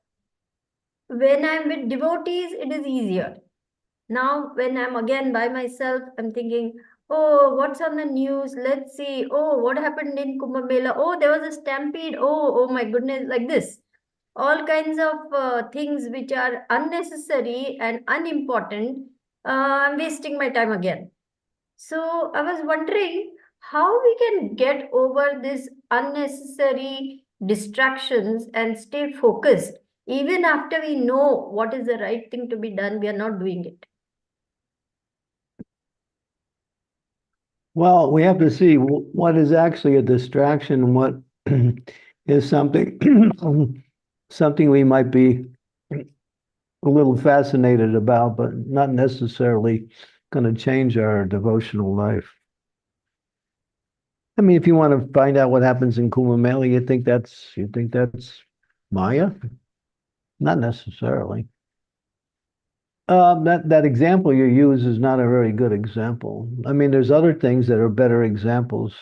when I'm with devotees, it is easier. Now, when I'm again by myself, I'm thinking, oh, what's on the news? Let's see. Oh, what happened in Kumbh Mela? Oh, there was a stampede. Oh my goodness, like this. All kinds of things which are unnecessary and unimportant. I'm wasting my time again. So I was wondering how we can get over this unnecessary distractions and stay focused. Even after we know what is the right thing to be done, we are not doing it. Well, we have to see what is actually a distraction and what is something something we might be a little fascinated about, but not necessarily going to change our devotional life. I mean, if you want to find out what happens in Kumbh Mela, you think that's Maya? Not necessarily. That example you use is not a very good example. I mean, there's other things that are better examples,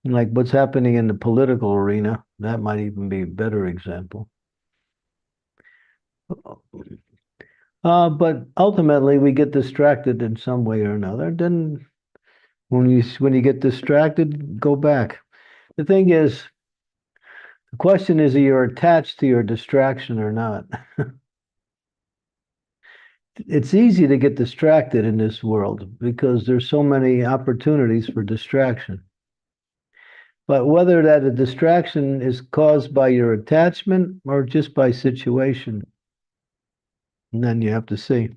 like what's happening in the political arena. That might even be a better example. But ultimately, we get distracted in some way or another. Then, when you get distracted, go back. The thing is, the question is, you're attached to your distraction or not. It's easy to get distracted in this world because there's so many opportunities for distraction. But whether that a distraction is caused by your attachment or just by situation, and then you have to see.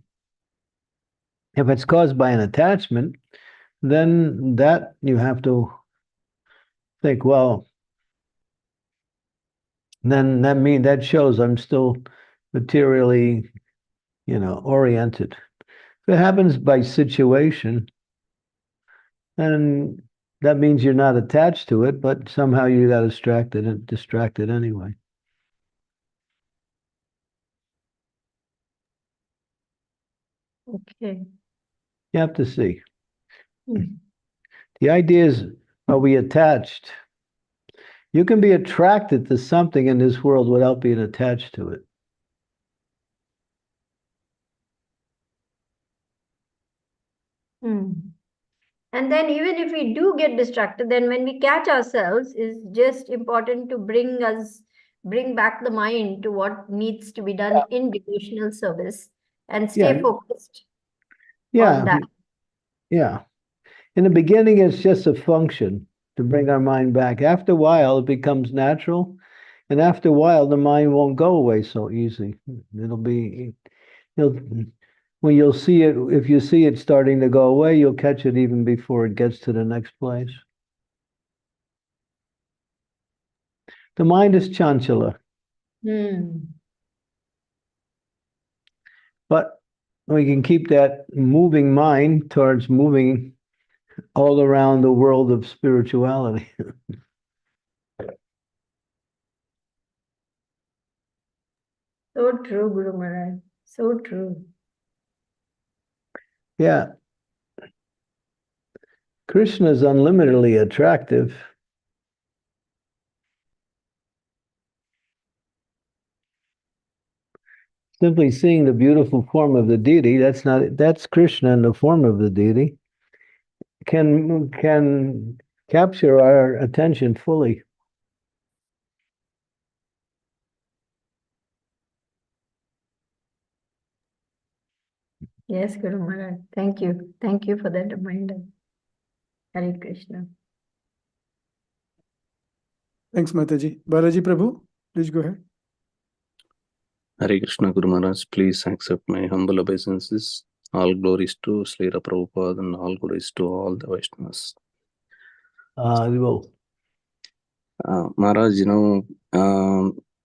If it's caused by an attachment, then that you have to think, well, then that shows I'm still materially, oriented. If it happens by situation, then that means you're not attached to it, but somehow you got distracted anyway. Okay. You have to see. Hmm. The idea is, are we attached? You can be attracted to something in this world without being attached to it. Hmm. And then even if we do get distracted, then when we catch ourselves, it's just important to bring back the mind to what needs to be done in devotional service and stay Yeah. focused on Yeah. that. Yeah. In the beginning, it's just a function to bring our mind back. After a while, it becomes natural. And after a while, the mind won't go away so easy. When you'll see it, if you see it starting to go away, you'll catch it even before it gets to the next place. The mind is chanchala, Hmm. but we can keep that moving mind towards moving all around the world of spirituality. So true, Guru Maharaj. So true. Yeah. Krishna is unlimitedly attractive. Simply seeing the beautiful form of the deity, that's Krishna in the form of the deity, can capture our attention fully. Yes, Guru Maharaj. Thank you. Thank you for that reminder. Hare Krishna. Thanks, Mataji. Balaji Prabhu, please go ahead. Hare Krishna Guru Maharaj, please accept my humble obeisances. All glories to Srila Prabhupada and all glories to all the Vaishnavas. Well, Maharaj,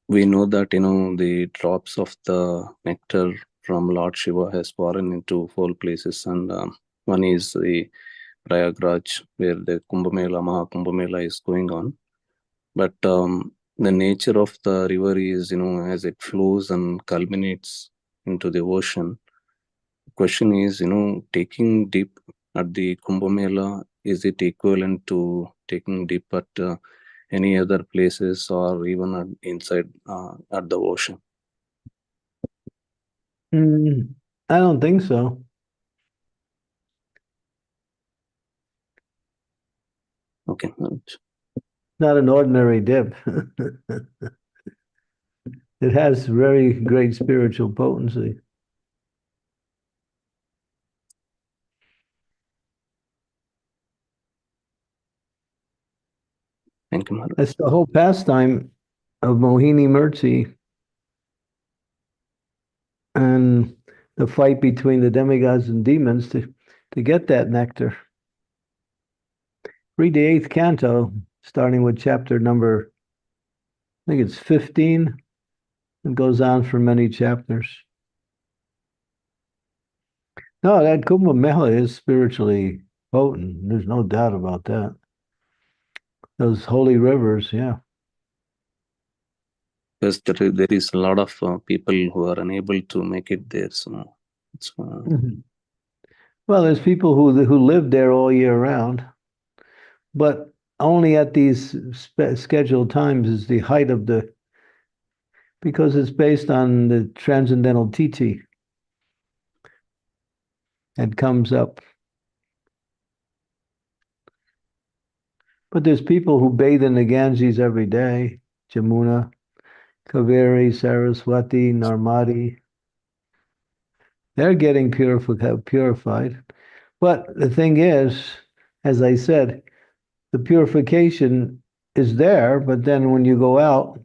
we know that, the drops of the nectar from Lord Shiva has fallen into 4 places, and one is the Prayagraj, where the Maha Kumbh Mela is going on. But the nature of the river is, as it flows and culminates into the ocean. The question is, taking dip at the Kumbh Mela, is it equivalent to taking dip at any other places or even inside at the ocean? I don't think so. Okay. Not an ordinary dip. It has very great spiritual potency. Thank you, Maharaj. That's the whole pastime of Mohini Murti and the fight between the demigods and demons to get that nectar. Read the 8th canto, starting with chapter number, I think it's 15. It goes on for many chapters. No, that Kumbh Mela is spiritually potent. There's no doubt about that. Those holy rivers, yeah. Because there is a lot of people who are unable to make it there. So it's, Well, there's people who live there all year round, but only at these scheduled times is the height of because it's based on the transcendental titi. It comes up. But there's people who bathe in the Ganges every day, Jamuna, Kaveri, Saraswati, Narmadi. They're getting purified. But the thing is, as I said, the purification is there, but then when you go out,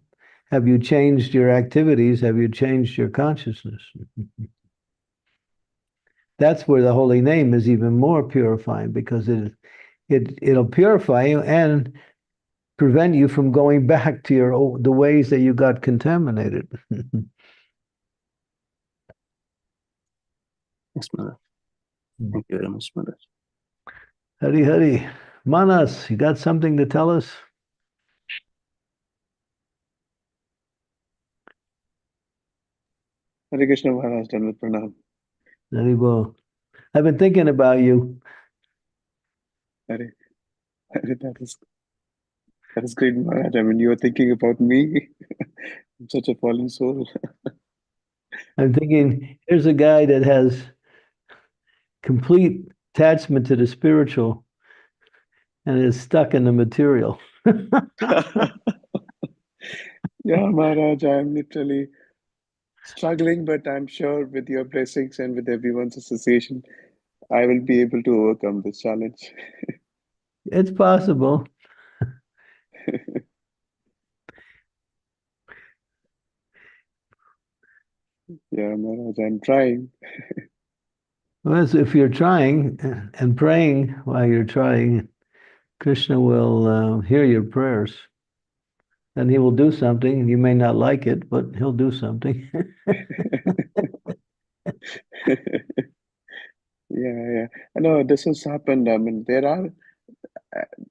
have you changed your activities? Have you changed your consciousness? That's where the holy name is even more purifying, because it'll purify you and prevent you from going back to the ways that you got contaminated. yes, Maharaj. Thank you very much, Maharaj. Hari. Manas, you got something to tell us? Hare Krishna Maharaj, Dandavat Pranam. Haribol. I've been thinking about you. Hare, that is. That's great, Maharaj. I mean, you are thinking about me. I'm such a fallen soul. I'm thinking, here's a guy that has complete attachment to the spiritual and is stuck in the material. Yeah, Maharaj, I'm literally struggling, but I'm sure with your blessings and with everyone's association, I will be able to overcome this challenge. It's possible. Yeah, Maharaj, I'm trying. Well, if you're trying and praying while you're trying, Krishna will hear your prayers. And he will do something. You may not like it, but he'll do something. Yeah. I know this has happened. I mean, there are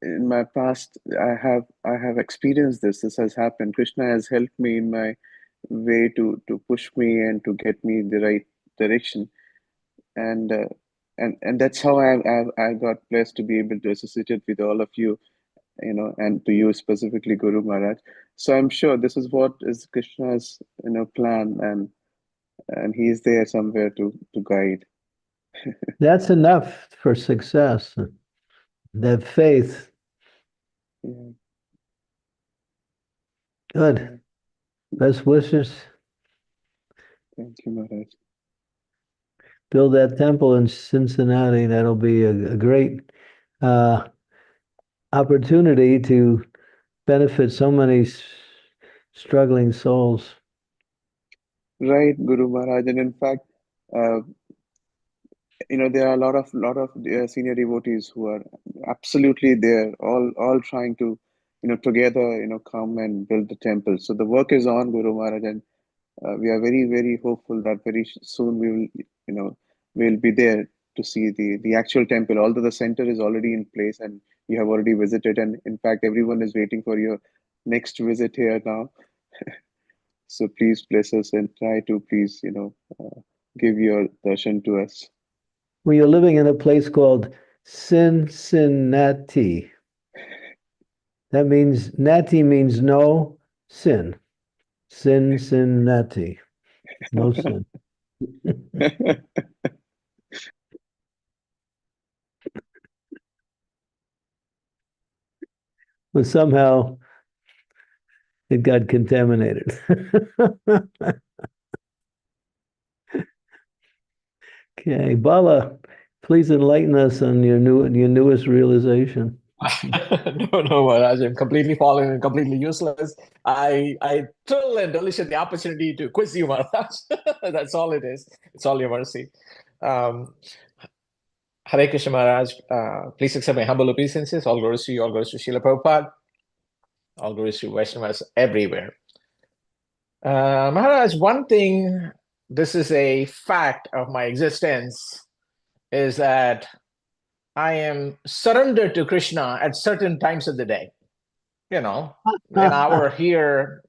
in my past, I have experienced this. This has happened. Krishna has helped me in my way to push me and to get me in the right direction. And and that's how I got blessed to be able to associate it with all of you, and to you specifically, Guru Maharaj. So I'm sure this is what is Krishna's plan, and he is there somewhere to guide. That's enough for success. That faith. Yeah, Good. Best wishes. thank you, Maharaj. Build that temple in Cincinnati. That'll be a great opportunity to benefit so many struggling souls. Right, Guru Maharaj, and in fact, uh, there are a lot of senior devotees who are absolutely there, all trying to, together, come and build the temple. So the work is on, Guru Maharaj, and we are very, very hopeful that very soon we will, we'll be there to see the actual temple. Although the center is already in place and you have already visited, and in fact, everyone is waiting for your next visit here now. So please bless us and try to please, give your darshan to us. Well, you're living in a place called Cincinnati. That means Nati means no sin. Cincinnati. No sin. But somehow it got contaminated. Okay, Bala, please enlighten us on your newest realization. No, Maharaj, I'm completely fallen and completely useless. I thrill and relish in the opportunity to quiz you, Maharaj. That's all it is. It's all your mercy. Um, Hare Krishna, Maharaj. Please accept my humble obeisances. All glories to you, all glories to Srila Prabhupada, all glories to Vaishnavas everywhere. Maharaj, one thing, this is a fact of my existence, is that I am surrendered to Krishna at certain times of the day. An hour here,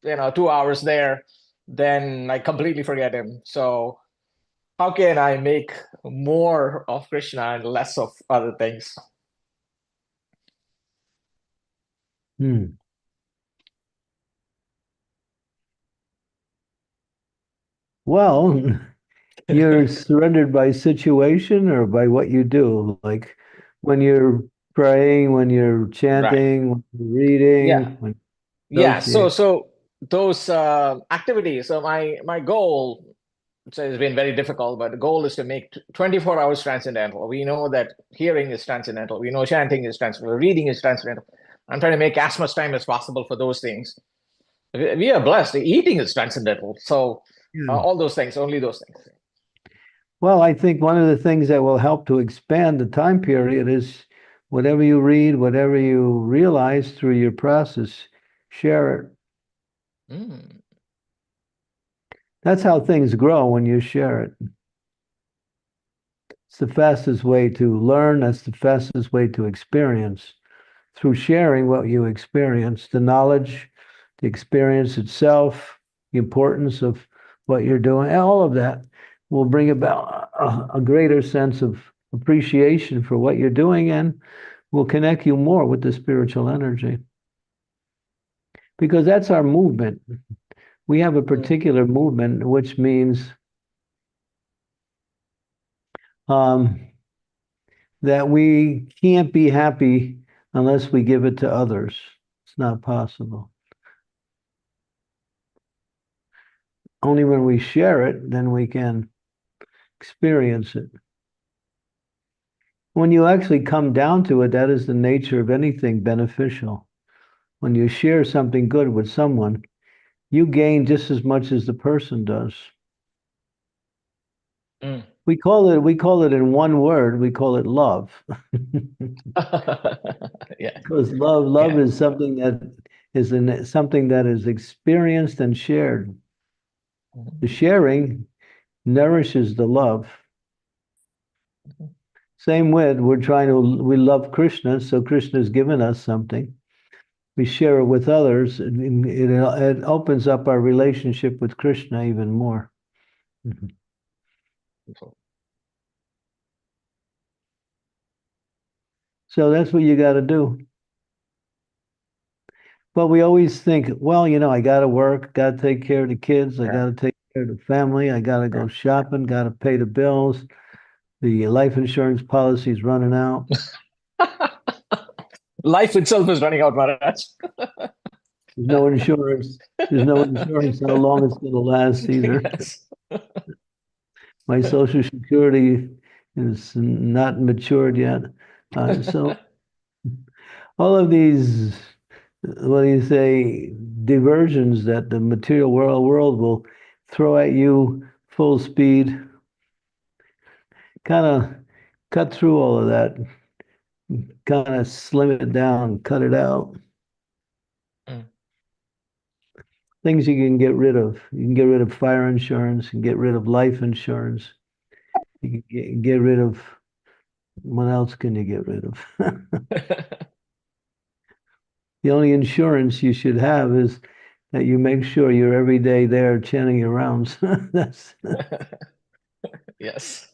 2 hours there, then I completely forget him. So how can I make more of Krishna and less of other things? Well, you're surrendered by situation or by what you do, like when you're praying, when you're chanting, when you're reading, Yeah. when Yeah. associate. So those activities. So my goal, so it's been very difficult, but the goal is to make 24 hours transcendental. We know that hearing is transcendental. We know chanting is transcendental. Reading is transcendental. I'm trying to make as much time as possible for those things. We are blessed. Eating is transcendental. So all those things, only those things. Well, I think one of the things that will help to expand the time period is whatever you read, whatever you realize through your process, share it. That's how things grow, when you share it. It's the fastest way to learn. That's the fastest way to experience. Through sharing what you experience, the knowledge, the experience itself, the importance of what you're doing, all of that will bring about a greater sense of appreciation for what you're doing and will connect you more with the spiritual energy. because that's our movement. We have a particular movement, which means that we can't be happy unless we give it to others. It's not possible. Only when we share it, then we can experience it. When you actually come down to it, that is the nature of anything beneficial. When you share something good with someone, you gain just as much as the person does. Mm. We call it in one word, we call it love. Yeah. Because love Yeah. is something that is something that is experienced and shared. Mhm. The sharing nourishes the love. Mhm. Same with we love Krishna, so Krishna's given us something. We share it with others. It opens up our relationship with Krishna even more. Mhm. So that's what you got to do. But we always think, well, I got to work, got to take care of the kids, I got to take care of the family, I got to go shopping, got to pay the bills. The life insurance policy is running out. Life itself is running out, Maharaj. There's no insurance. There's no insurance how long it's going to last either. Yes. My Social Security is not matured yet. So all of these, what do you say, diversions that the material world will throw at you full speed, kind of cut through all of that, kind of slim it down, cut it out. Mm. Things you can get rid of. You can get rid of fire insurance, you can get rid of life insurance. You can get rid of, what else can you get rid of? The only insurance you should have is that you make sure you're every day there chanting your rounds. That's Yes.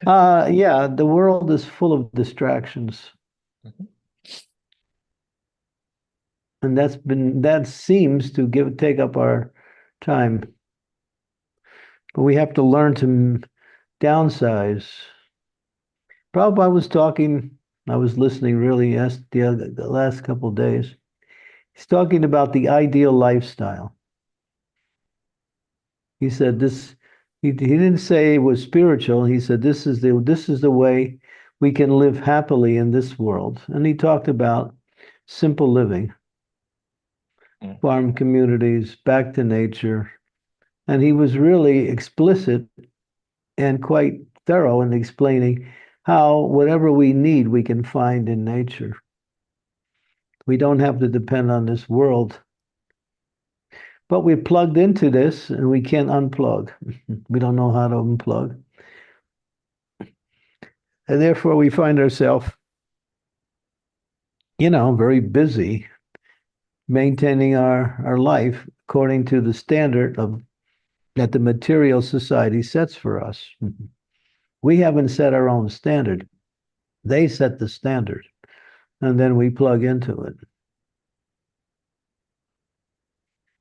yeah, the world is full of distractions. Mhm. And that seems to take up our time. But we have to learn to downsize. Prabhupada I was listening really the last couple of days. He's talking about the ideal lifestyle. He said this, he didn't say it was spiritual. He said this is the way we can live happily in this world. And he talked about simple living, Mm. farm communities, back to nature. And he was really explicit and quite thorough in explaining how whatever we need, we can find in nature. We don't have to depend on this world. But we're plugged into this and we can't unplug. We don't know how to unplug. And therefore we find ourselves, very busy maintaining our life according to the standard that the material society sets for us. We haven't set our own standard. They set the standard, and then we plug into it.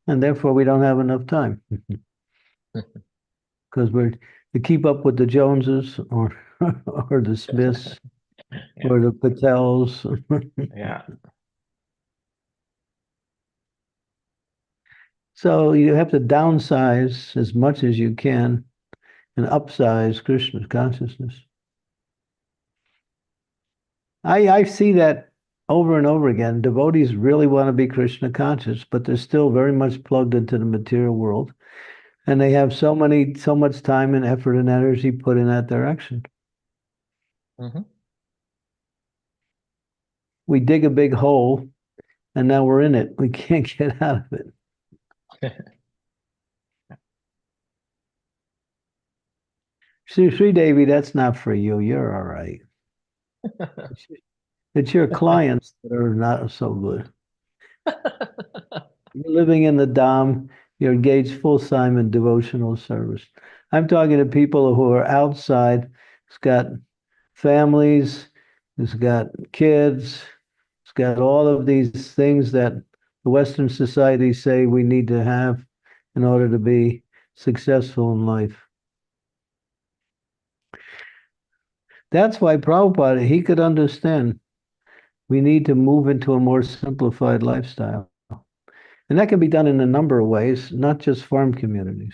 And therefore we don't have enough time. Because we're to keep up with the Joneses or the Smiths Yeah. or the Patels. Yeah. So you have to downsize as much as you can and upsize Krishna's consciousness. I see that over and over again. Devotees really want to be Krishna conscious, but they're still very much plugged into the material world. And they have so much time and effort and energy put in that direction. Mm-hmm. We dig a big hole and now we're in it. We can't get out of it. Sri Devi, that's not for you. You're all right. It's your clients that are not so good. You're living in the Dham, you're engaged full-time in devotional service. I'm talking to people who are outside, who's got families, who's got kids, who's got all of these things that the Western societies say we need to have in order to be successful in life. That's why Prabhupada, he could understand we need to move into a more simplified lifestyle. And that can be done in a number of ways, not just farm communities,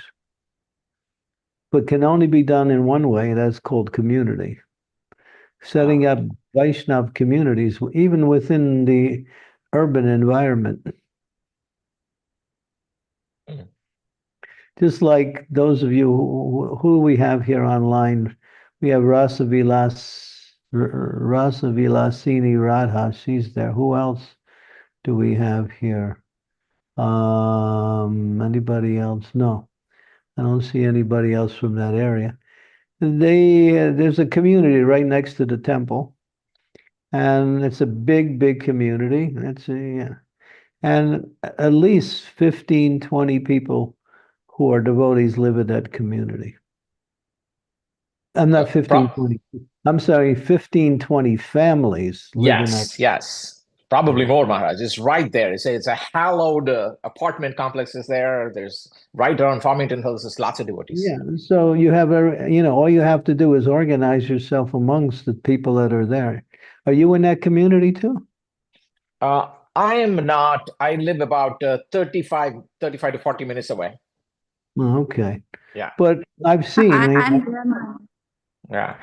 but can only be done in one way, that's called community. Setting up Vaishnav communities, even within the urban environment. Just like those of you who we have here online, we have Rasavilasini Radha, she's there. Who else do we have here? Anybody else? No, I don't see anybody else from that area. There's a community right next to the temple, and it's a big community. And at least 15, 20 people who are devotees live in that community. I'm not 15, 20. I'm sorry, 15, 20 families live in that. Yes. Probably more, Maharaj. It's right there. It's a hallowed apartment complex is there. There's right around Farmington Hills, there's lots of devotees. Yeah, so you have all you have to do is organize yourself amongst the people that are there. Are you in that community too? I am not. I live about 35 to 40 minutes away. Oh, okay. Yeah. But I've seen. I'm there, Maharaj. Yeah.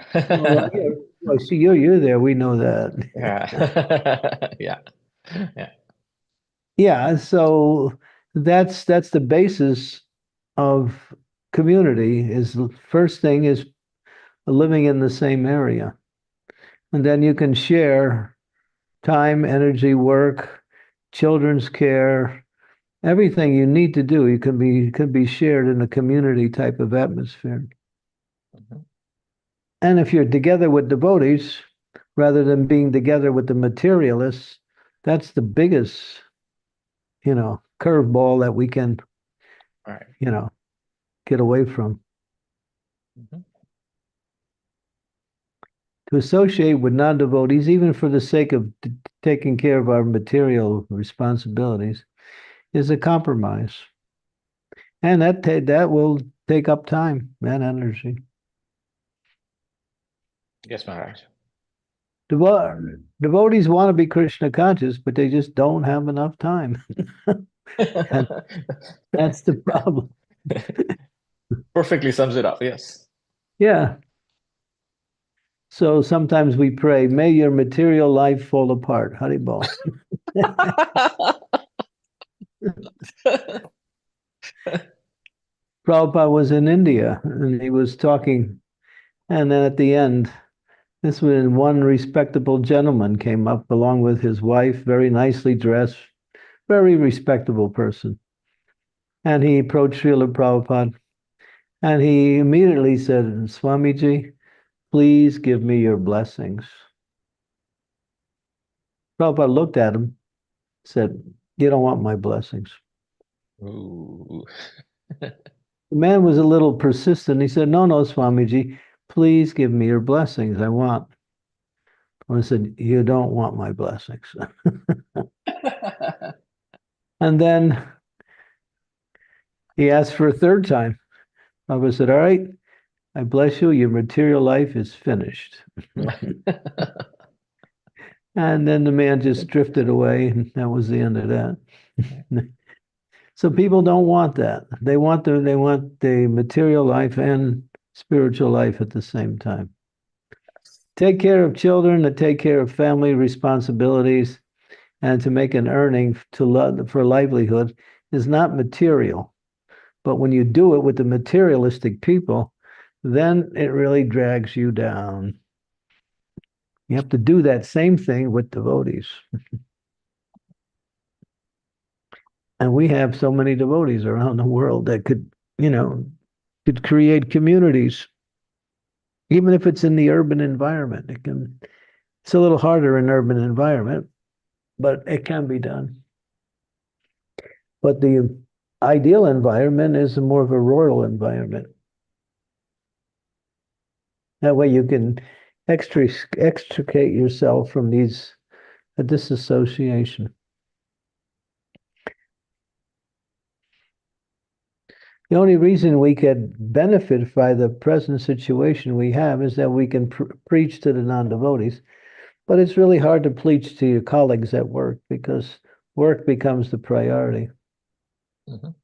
Oh, see, you're there. We know that. Yeah. Yeah. Yeah. So that's the basis of community. Is the first thing is living in the same area, and then you can share time, energy, work, children's care, everything you need to do. You can be shared in a community type of atmosphere. Mhm. And if you're together with devotees, rather than being together with the materialists, that's the biggest, curveball that we can, Right. get away from. Mhm. To associate with non-devotees, even for the sake of taking care of our material responsibilities, is a compromise. And that will take up time and energy. Yes, Maharaj. Devotees want to be Krishna conscious, but they just don't have enough time. That's the problem. Perfectly sums it up. Yes. Yeah. So sometimes we pray, may your material life fall apart. Haribol. Prabhupada was in India and he was talking, and then at the end, this was one respectable gentleman came up along with his wife, very nicely dressed, very respectable person. And he approached Srila Prabhupada and he immediately said, Swamiji, please give me your blessings. Prabhupada looked at him, said, you don't want my blessings. Ooh. The man was a little persistent. He said, no, Swamiji, please give me your blessings. I want. I said, you don't want my blessings. And then he asked for a third time. Prabhupada said, all right, I bless you. Your material life is finished. And then the man just drifted away, and that was the end of that. So people don't want that. They want the material life and spiritual life at the same time. Take care of children, to take care of family responsibilities, and to make an earning for livelihood is not material. But when you do it with the materialistic people, then it really drags you down. You have to do that same thing with devotees. And we have so many devotees around the world that could create communities, even if it's in the urban environment. It's a little harder in urban environment, but it can be done. But the ideal environment is more of a rural environment. That way you can extricate yourself from disassociation. The only reason we could benefit by the present situation we have is that we can preach to the non-devotees. But it's really hard to preach to your colleagues at work because work becomes the priority. Mhm.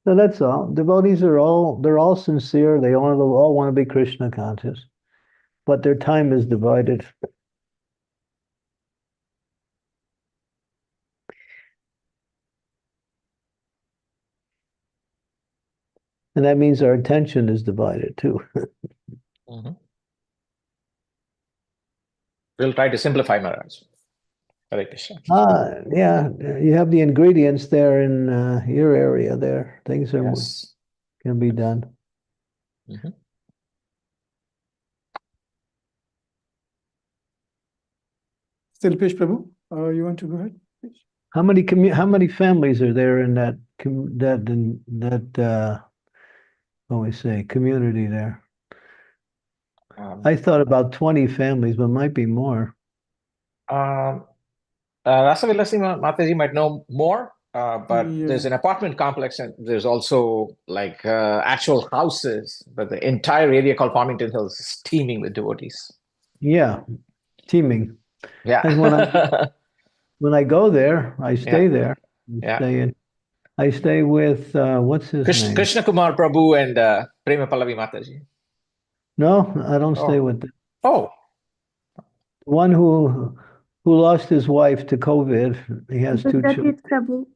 So that's all. Devotees are they're all sincere. They all want to be Krishna conscious, but their time is divided. And that means our attention is divided too. Mhm. We'll try to simplify, Maharaj. Hare Krishna. Yeah, you have the ingredients there in your area there. Things Yes. can be done. Mhm. Silpesh Prabhu, you want to go ahead? Please? How many families are there in that what we say community there? I thought about 20 families, but might be more. Rasavilasi Mataji might know more, but Yeah. there's an apartment complex and there's also like actual houses, but the entire area called Farmington Hills is teeming with devotees. Yeah, teeming. Yeah. And when I go there, I stay there. Yeah. I stay with what's his name? Krishna Kumar Prabhu and Prema Pallavi Mataji. No, I don't stay Oh. with them. Oh, One who lost his wife to COVID. He has two Divya children. Tirth Prabhu.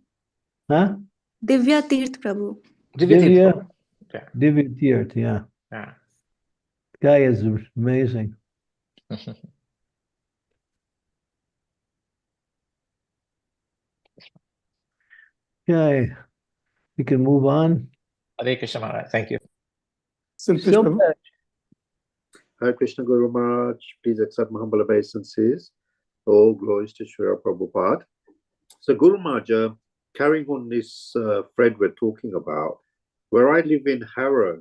Huh? Divya Tirth Prabhu. Divya Prabhu. Yeah. Divya Tirth, yeah. Yeah. Guy is amazing. Okay, we can move on. Hare Krishna Maharaj. Thank you. Silpesh Prabhu. Hare Krishna Guru Maharaj, please accept my humble obeisances. All glories to Srila Prabhupada. So Guru Maharaj, carrying on this thread we're talking about, where I live in Harrow,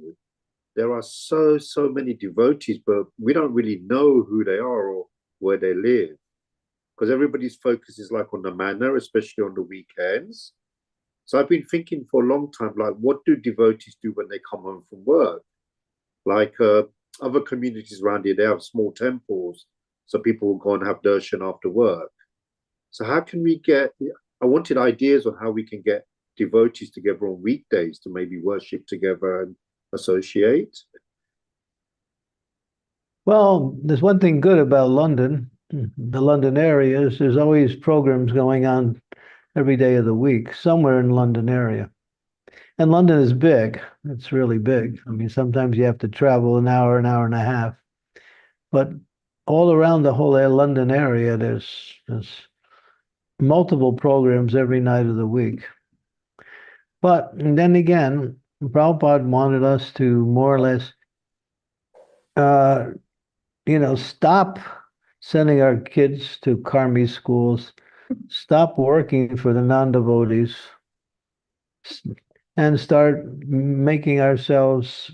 there are so many devotees, but we don't really know who they are or where they live. Because everybody's focus is like on the manor, especially on the weekends. So I've been thinking for a long time, like, what do devotees do when they come home from work? Like other communities around here, they have small temples, so people will go and have darshan after work. So how can we I wanted ideas on how we can get devotees together on weekdays to maybe worship together and associate. Well, there's one thing good about London, the London area, is there's always programs going on every day of the week, somewhere in London area. And London is big. It's really big. I mean, sometimes you have to travel an hour and a half. But all around the whole London area, there's multiple programs every night of the week. But then again, Prabhupada wanted us to more or less, stop sending our kids to karmi schools, stop working for the non-devotees, and start making ourselves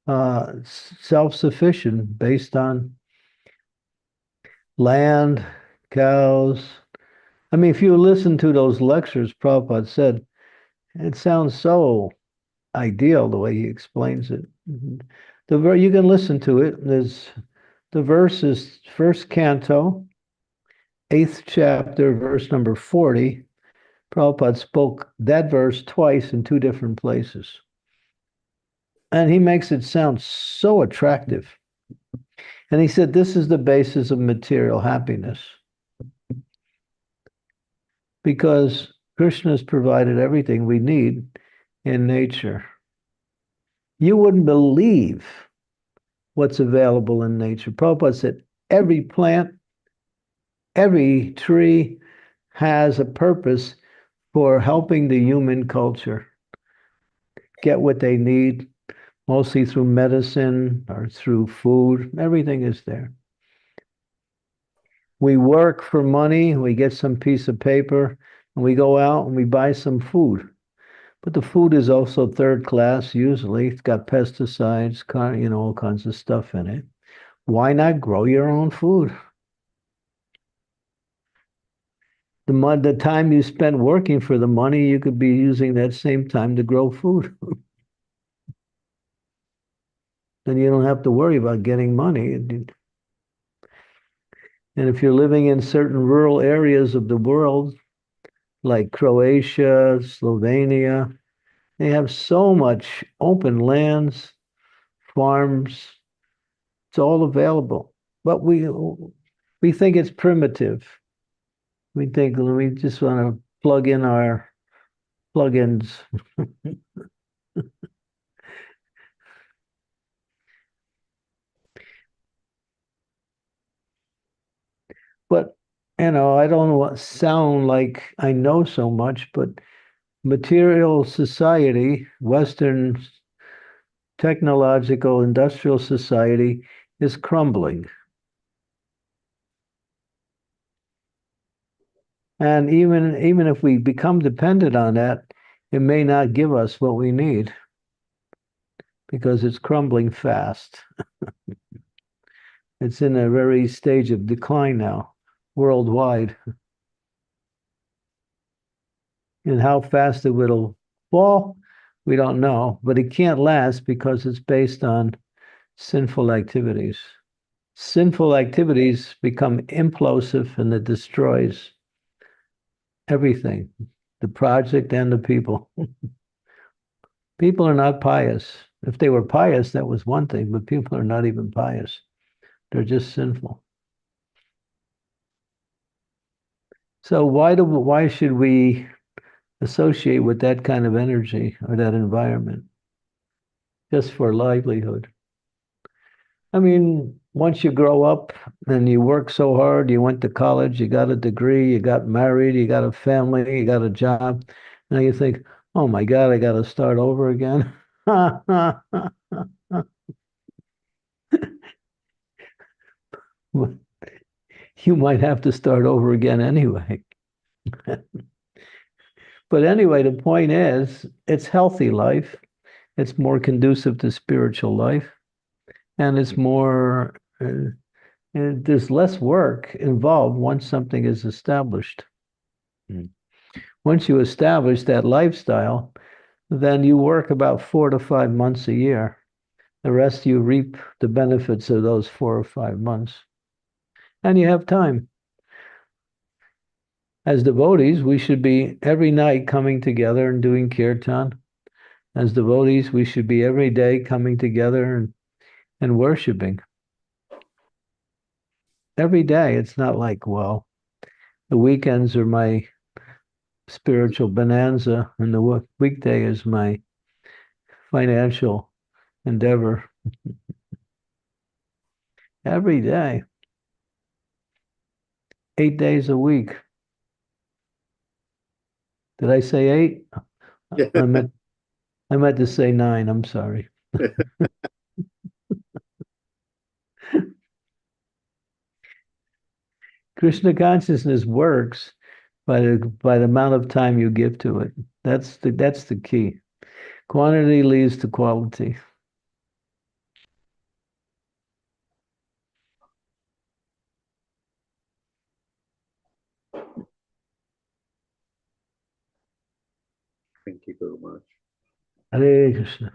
self-sufficient based on land, cows. I mean, if you listen to those lectures, Prabhupada said, it sounds so ideal the way he explains it. You can listen to it. The verse is first canto, 8th chapter, verse number 40. Prabhupada spoke that verse twice in two different places. And he makes it sound so attractive. And he said, this is the basis of material happiness. Because Krishna has provided everything we need in nature. You wouldn't believe what's available in nature. Prabhupada said, every plant, every tree has a purpose for helping the human culture get what they need, mostly through medicine or through food. Everything is there. We work for money, we get some piece of paper, and we go out and we buy some food. But the food is also third class, usually. It's got pesticides, all kinds of stuff in it. Why not grow your own food? the time you spend working for the money, you could be using that same time to grow food. Then you don't have to worry about getting money. And if you're living in certain rural areas of the world, like Croatia, Slovenia, they have so much open lands, farms. It's all available. But we think it's primitive. We think we just want to plug in our plugins. But I don't sound like I know so much, but material society, Western technological industrial society, is crumbling. And even if we become dependent on that, it may not give us what we need because it's crumbling fast. It's in a very stage of decline now, worldwide. And how fast it will fall, we don't know, but it can't last because it's based on sinful activities. Sinful activities become implosive and it destroys everything, the project and the people. People are not pious. If they were pious, that was one thing, but people are not even pious. They're just sinful. So why should we associate with that kind of energy or that environment just for livelihood? I mean, once you grow up and you work so hard, you went to college, you got a degree, you got married, you got a family, you got a job. Now you think, oh my God, I got to start over again. You might have to start over again anyway. But anyway, the point is, it's healthy life. It's more conducive to spiritual life. And it's more, there's less work involved once something is established. Once you establish that lifestyle, then you work about 4 to 5 months a year. The rest you reap the benefits of those 4 or 5 months. And you have time. As devotees, we should be every night coming together and doing kirtan. As devotees, we should be every day coming together and worshiping. Every day. It's not like, well, the weekends are my spiritual bonanza and the weekday is my financial endeavor. Every day. 8 days a week. Did I say 8? Yeah. I meant to say 9. I'm sorry. Krishna consciousness works by the amount of time you give to it. That's the key. Quantity leads to quality. Thank you very much. Hare Krishna.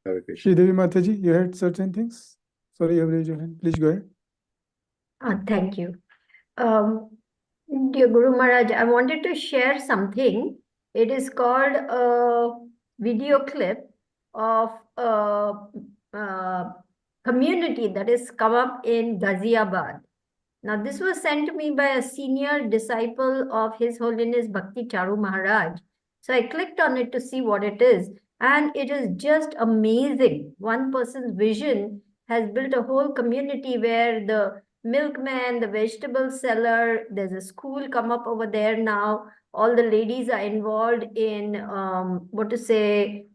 Hare Krishna. Sridevi Mataji, you had certain things? Sorry, you have raised your hand. Please go ahead. Thank you. Dear Guru Maharaj, I wanted to share something. It is called a video clip of a community that has come up in Ghaziabad. Now, this was sent to me by a senior disciple of His Holiness Bhakti Charu Maharaj. So I clicked on it to see what it is. And it is just amazing. One person's vision has built a whole community where the milkman, the vegetable seller, there's a school come up over there now. All the ladies are involved in,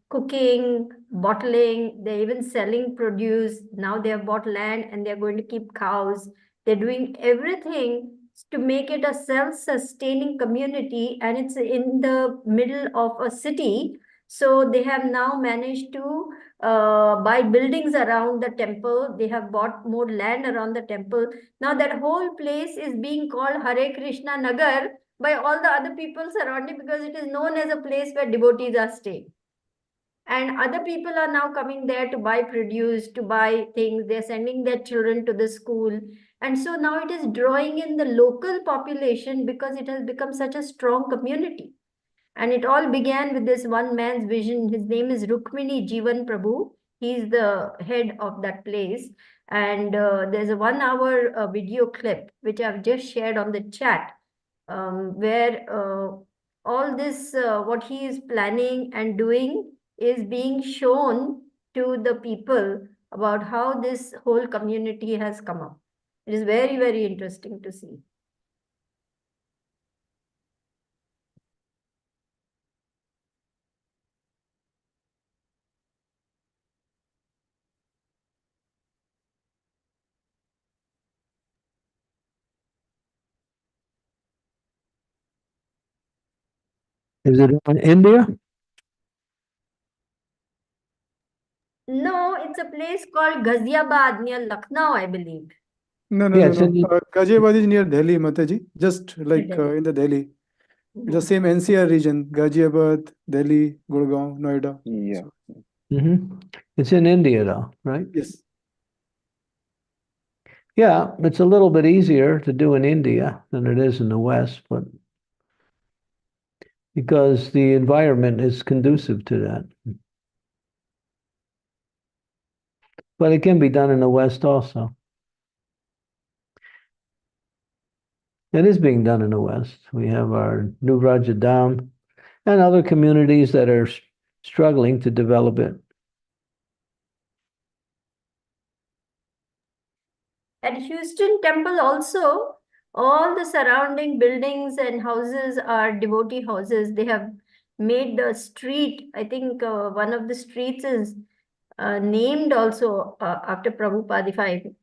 cooking, bottling. They're even selling produce. Now they have bought land and they're going to keep cows. They're doing everything to make it a self-sustaining community, and it's in the middle of a city. So they have now managed to buy buildings around the temple. They have bought more land around the temple. Now that whole place is being called Hare Krishna Nagar, by all the other people surrounding, because it is known as a place where devotees are staying. And other people are now coming there to buy produce, to buy things. They're sending their children to the school. And so now it is drawing in the local population because it has become such a strong community. And it all began with this one man's vision. His name is Rukmini Jivan Prabhu. He's the head of that place. And there's a 1 hour video clip, which I've just shared on the chat, where all this, what he is planning and doing, is being shown to the people about how this whole community has come up. It is very, very interesting to see. Is it in India? No, it's a place called Ghaziabad near Lucknow, I believe. No, Yeah, it's in- Ghaziabad is near Delhi, Mataji. Just like Delhi. in the Delhi. It's the same NCR region. Ghaziabad, Delhi, Gurgaon, Noida. Yeah. Mhm. It's in India, though, right? Yes. Yeah, it's a little bit easier to do in India than it is in the West, but because the environment is conducive to that. But it can be done in the West also. It is being done in the West. We have our New Rajadam and other communities that are struggling to develop it. At Houston Temple also, all the surrounding buildings and houses are devotee houses. They have made the street, I think one of the streets is named also after Prabhupada, if I'm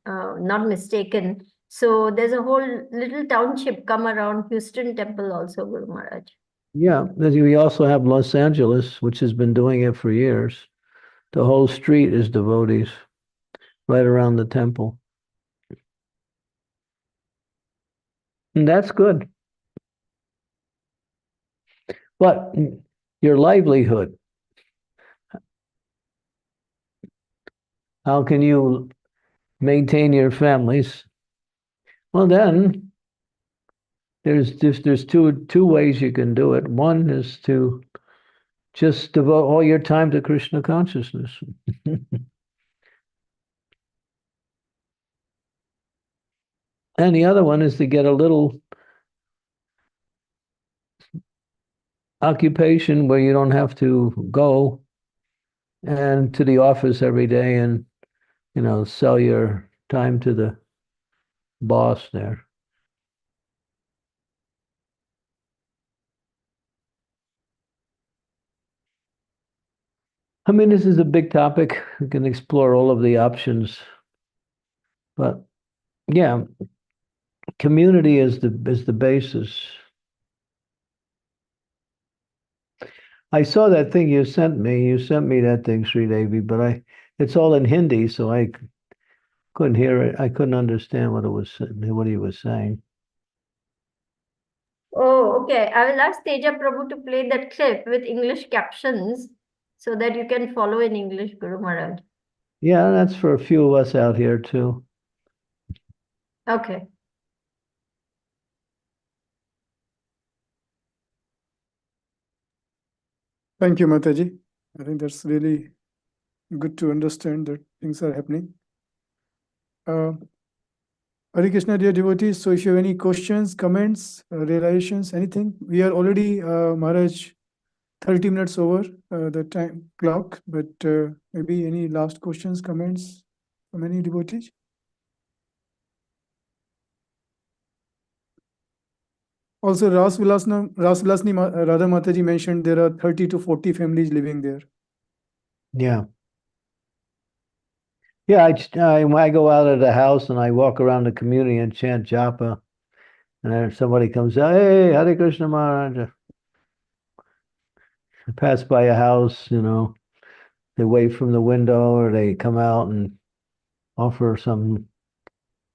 not mistaken. So there's a whole little township come around Houston Temple also, Guru Maharaj. Yeah, we also have Los Angeles, which has been doing it for years. The whole street is devotees right around the temple. And that's good. But your livelihood, how can you maintain your families? Well, then there's two ways you can do it. One is to just devote all your time to Krishna consciousness. And the other one is to get a little occupation where you don't have to go and to the office every day and, sell your time to the boss there. I mean, this is a big topic. We can explore all of the options. But yeah, community is the basis. I saw that thing you sent me. You sent me that thing, Sri Devi, but it's all in Hindi, so I couldn't hear it. I couldn't understand what he was saying. Oh, okay. I will ask Teja Prabhu to play that clip with English captions so that you can follow in English, Guru Maharaj. Yeah, that's for a few of us out here too. Okay. Thank you, Mataji. I think that's really good to understand that things are happening. Hare Krishna, dear devotees. So if you have any questions, comments, realizations, anything, we are already, Maharaj, 30 minutes over the time clock, but maybe any last questions, comments from any devotees? Also, Ras Vilasni Radha Mataji mentioned there are 30 to 40 families living there. Yeah. Yeah, I go out of the house and I walk around the community and chant japa. And then somebody comes out, hey, Hare Krishna Maharaj. I pass by a house, they wave from the window or they come out and offer some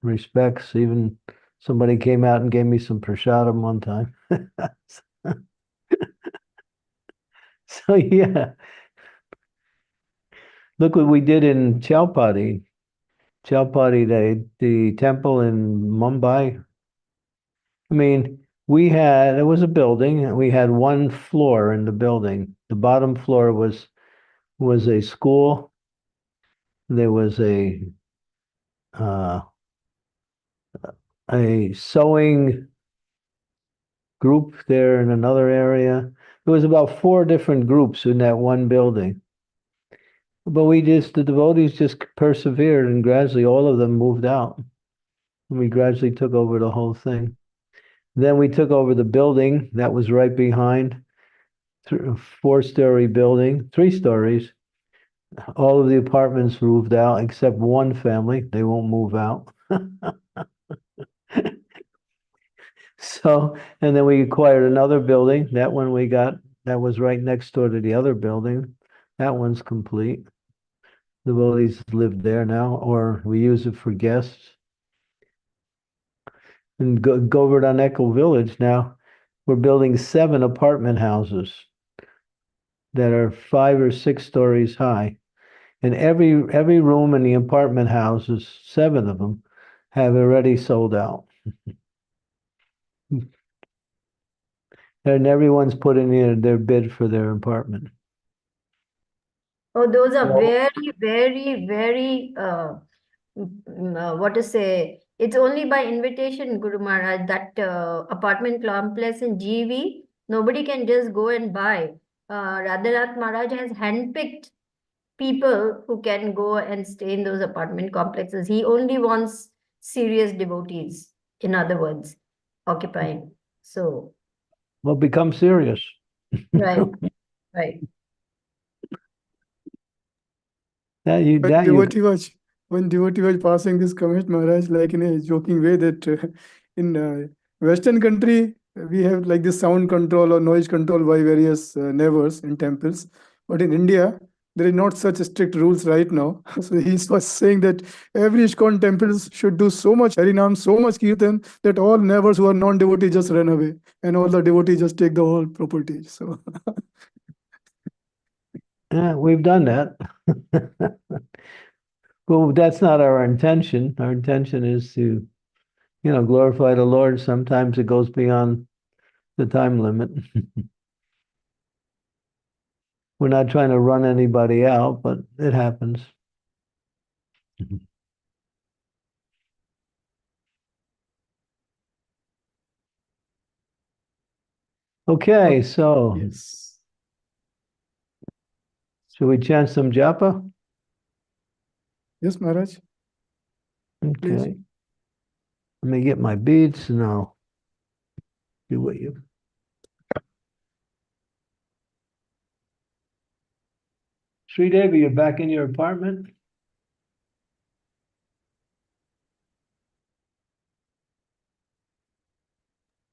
respects. Even somebody came out and gave me some prasadam one time. So yeah, look what we did in Chowpatty. Chowpatty, the temple in Mumbai. I mean, it was a building, and we had one floor in the building. The bottom floor was a school. There was uh, a sewing group there in another area. There was about 4 different groups in that one building. But the devotees just persevered, and gradually all of them moved out. And we gradually took over the whole thing. Then we took over the building that was right behind, 4-story building, 3 stories. All of the apartments moved out except one family. They won't move out. So, and then we acquired another building. That one we got, that was right next door to the other building. That one's complete. The devotees live there now, or we use it for guests. And Govard on Echo Village now, we're building 7 apartment houses that are 5 or 6 stories high. And every room in the apartment houses, 7 of them, have already sold out. And everyone's putting in their bid for their apartment. Oh, those are Well- very, very, very, what to say? It's only by invitation, Guru Maharaj, that apartment complex in GV, nobody can just go and buy. Radhanath Maharaj has handpicked people who can go and stay in those apartment complexes. He only wants serious devotees, in other words, occupying. So, Well, become serious. right, right. One devotee was passing this comment, Maharaj, like in a joking way that in Western country, we have like this sound control or noise control by various neighbors in temples. But in India, there is not such strict rules right now. So he was saying that every ISKCON temples should do so much Harinam, so much Kirtan, that all neighbors who are non-devotees just run away. And all the devotees just take the whole property. So Yeah, we've done that. Well, that's not our intention. Our intention is to, glorify the Lord. Sometimes it goes beyond the time limit. We're not trying to run anybody out, but it happens. Okay, so yes. should we chant some japa? Yes, Maharaj. Please. Okay. Let me get my beads and I'll do what you. Sri Devi, you're back in your apartment?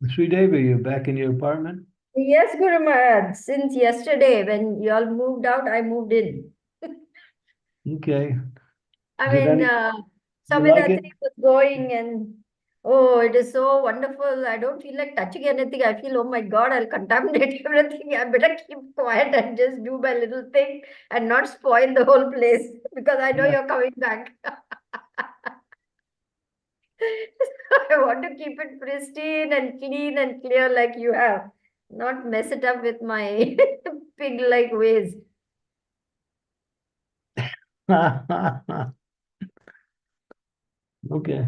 Sri Devi, you're back in your apartment? Yes, Guru Maharaj. Since yesterday, when you all moved out, I moved in. Okay. I Did mean, any- you like it? Samidatri was going and oh, it is so wonderful. I don't feel like touching anything. I feel, oh my God, I'll contaminate everything. I better keep quiet and just do my little thing and not spoil the whole place because I know Yeah. you're coming back. I want to keep it pristine and clean and clear like you have, not mess it up with my pig-like ways. Okay.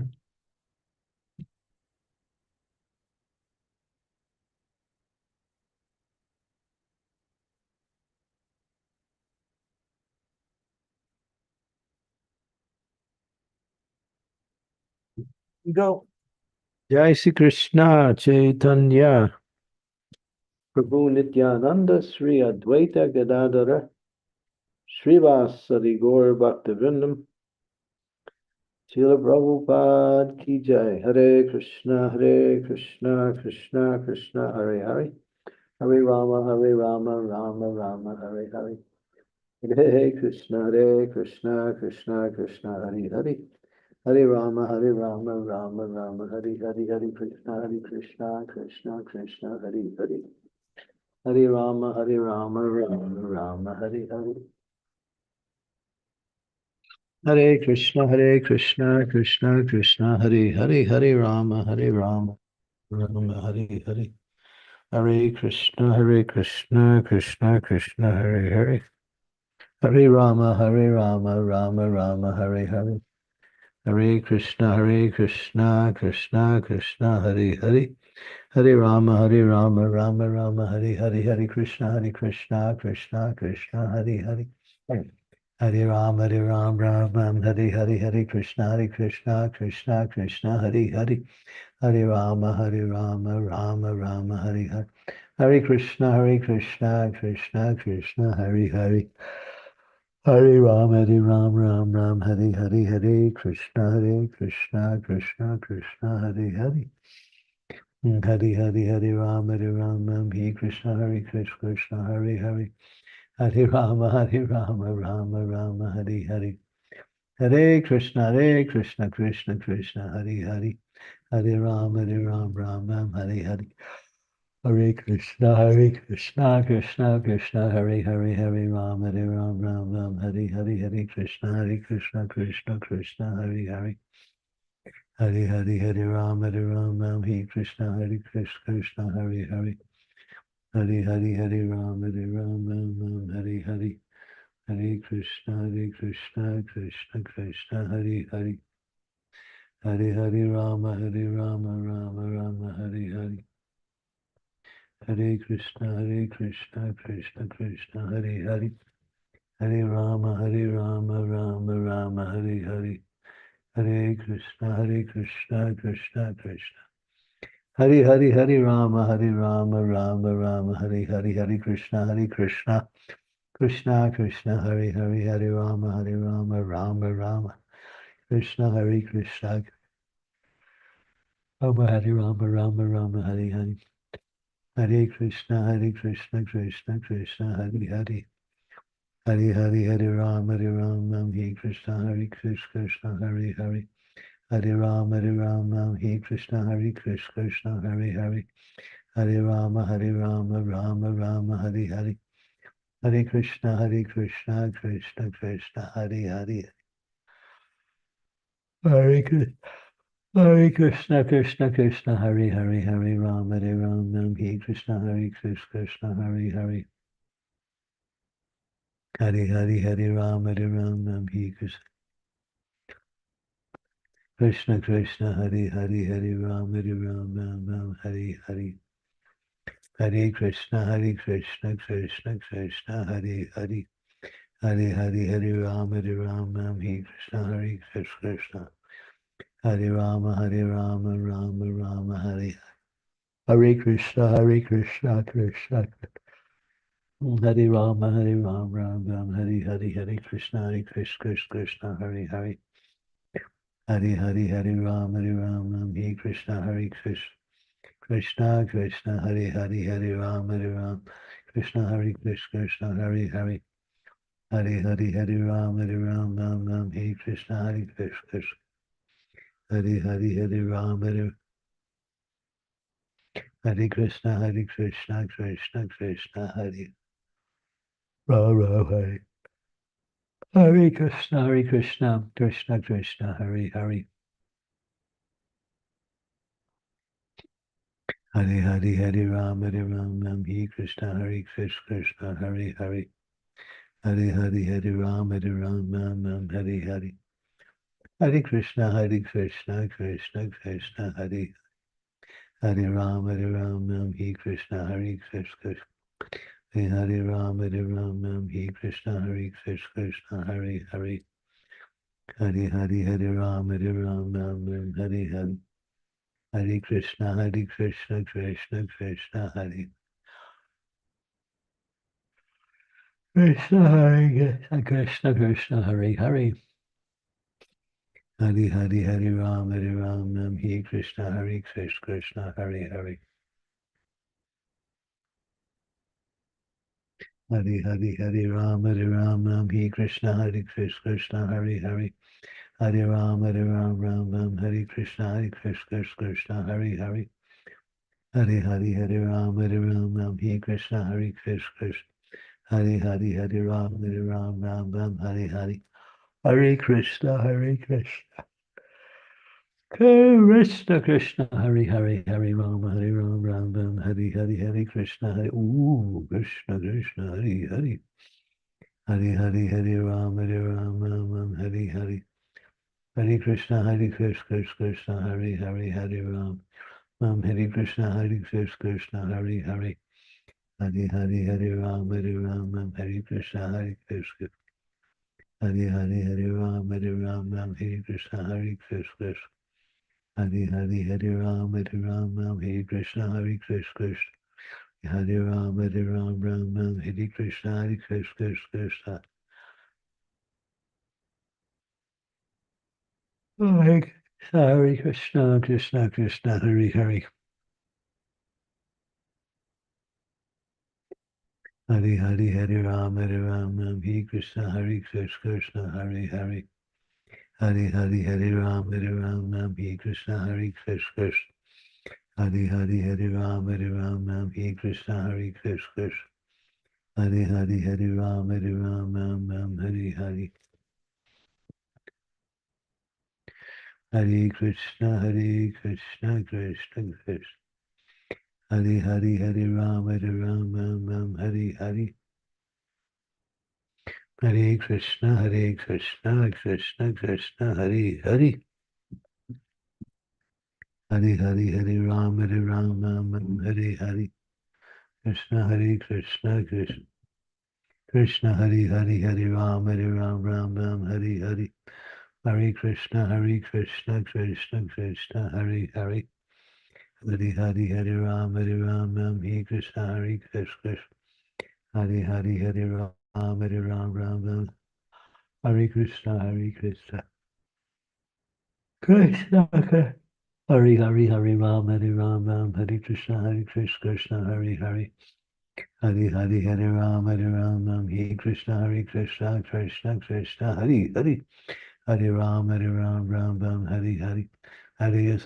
Go. Jai Sri Krishna Chaitanya Prabhu Nityananda Sri Advaita Gadadara Srivasadi Gaur Bhaktivinoda Srila Prabhupada Ki Jai. Hare Krishna, Krishna Krishna, Hare Hare. Hare Rama, Rama Rama, Hare Hare. Hare Krishna, Krishna Krishna, Hare Hare. Hare Rama, Rama Rama, Hare Hare, Hare Krishna, Krishna Krishna, Hare Hare. Hare Rama, Rama Rama, Hare Hare. Hare Krishna, Krishna Krishna, Hare Hare, Hare Rama, Rama Hare Hare. Hare Krishna, Krishna Krishna, Hare Hare. Hare Rama, Rama Rama, Hare Hare. Hare Krishna, Krishna Krishna, Hare Hare. Hare Rama, Rama Rama, Hare Hare. Hare Krishna, Krishna Krishna, Hare Hare. Hare Rama, Ram, Hare Hare. Hare Krishna, Krishna Krishna, Hare Hare. Hare Rama, Rama, Hare Hare. Hare Krishna, Krishna Krishna, Hare Hare. Hare Rama, Ram, Hare Hare. Hare Krishna, Krishna Krishna, Hare Hare. Hare Rama, Ram, Hare Krishna, Krishna, Hare Hare. Hare Rama, Rama, Hare Hare. Hare Krishna, Krishna Krishna, Hare Hare. Hare Rama, Ram, Hare Hare. Hare Krishna, Krishna, Hare Hare. Hare Rama, Ram, Hare Hare. Hare Krishna, Krishna, Hare Hare. Hare Rama, Ram, Hare Krishna, Krishna, Hare Hare. Hare Rama, Ram, Hare Hare. Hare Krishna, Krishna Krishna, Hare Hare. Hare Rama, Rama, Hare Hare. Hare Krishna, Krishna, Hare Hare. Hare Rama, Rama, Hare Hare. Hare Krishna, Krishna. Hare Rama, Rama, Hare Hare. Hare Krishna, Krishna, Hare Hare. Hare Rama, Rama. Krishna, Krishna. Hare Rama, Hare Hare. Hare Krishna, Krishna, Hare Hare. Hare Rama, Hare Krishna, Krishna, Hare Hare. Hare Rama, Hare Krishna, Krishna, Hare Hare. Hare Rama, Rama, Hare Hare. Hare Krishna, Krishna, Hare Hare. Hare Krishna. Hare Krishna, Krishna, Hare Hare. Hare Rama, Hare Krishna, Krishna, Hare Hare. Hare Rama, Hare Krishna, Hare Hare Rama, Hare Hare. Hare Krishna, Krishna, Hare Hare. Hare Rama, Hare Krishna, Krishna. Hare Rama, Rama, Hare Hare. Hare Krishna, Krishna, Hare Rama, Ram, Hare Hare. Hare Krishna, Krishna, Hare Hare. Hare Rama, Hare Krishna, Krishna, Hare Hare. Hare Rama, Krishna, Krishna, Hare Hare. Hare Rama, Hare Krishna, Hare Rama, Hare Krishna, Krishna, Hare Rama, Hare Krishna, Krishna, Hare Hare. Hare Rama, Hare Krishna, Krishna, Hare Hare. Hare Rama, Hare Hare. Hare Krishna, Krishna, Hare Hare Rama, Hare Krishna, Krishna. Hare Rama, Hare Krishna, Krishna, Hare Hare. Hare Rama, Hare Hare. Hare Krishna, Krishna, Hare Krishna, Krishna, Hare Hare. Hare Rama, Hare Krishna, Krishna, Hare Hare. Hare Rama, Hare Krishna, Krishna, Hare Hare. Hare Ram, Ram, Hare Krishna, Krishna, Hare Hare. Hare Ram, Hare Krishna, Krishna. Hare Ram, Ram, Hare Hare. Hare Krishna, Krishna. Krishna, Krishna, Hare Ram, Ram, Hare Krishna, Hare. Ooh, Krishna, Hare Hare. Hare Ram, Ram, Hare Hare. Hare Krishna, Krishna, Hare Ram. Hare Krishna, Krishna, Hare Hare. Hare Ram, Hare Krishna, Krishna. Hare Ram, Hare Krishna, Krishna. Hare Ram, Hare Krishna, Krishna. Hare Ram, Hare Krishna, Krishna. Hare Krishna, Krishna, Krishna, Hare Hare. Hare Ram, Hare Krishna, Krishna, Hare Hare. Hare Ram, Hare Krishna, Krishna. Hare Ram, Hare Krishna, Krishna. Hare Ram, Hare Hare. Hare Krishna, Krishna, Krishna. Hare Ram, Hare Hare. Hare Krishna, Krishna, Krishna, Hare Hare. Hare Ram, Hare Hare. Krishna, Krishna, Krishna, Hare Ram, Hare Hare. Hare Krishna, Krishna, Krishna, Hare Hare. Hare Ram, Hare Krishna, Krishna. Hare Ram, Hare Krishna, Krishna. Krishna, Hare Ram, Hare Krishna, Krishna, Hare Hare. Hare Ram, Hare Krishna, Krishna, Krishna, Hare Hare. Hare Ram, Hare Hare. Hare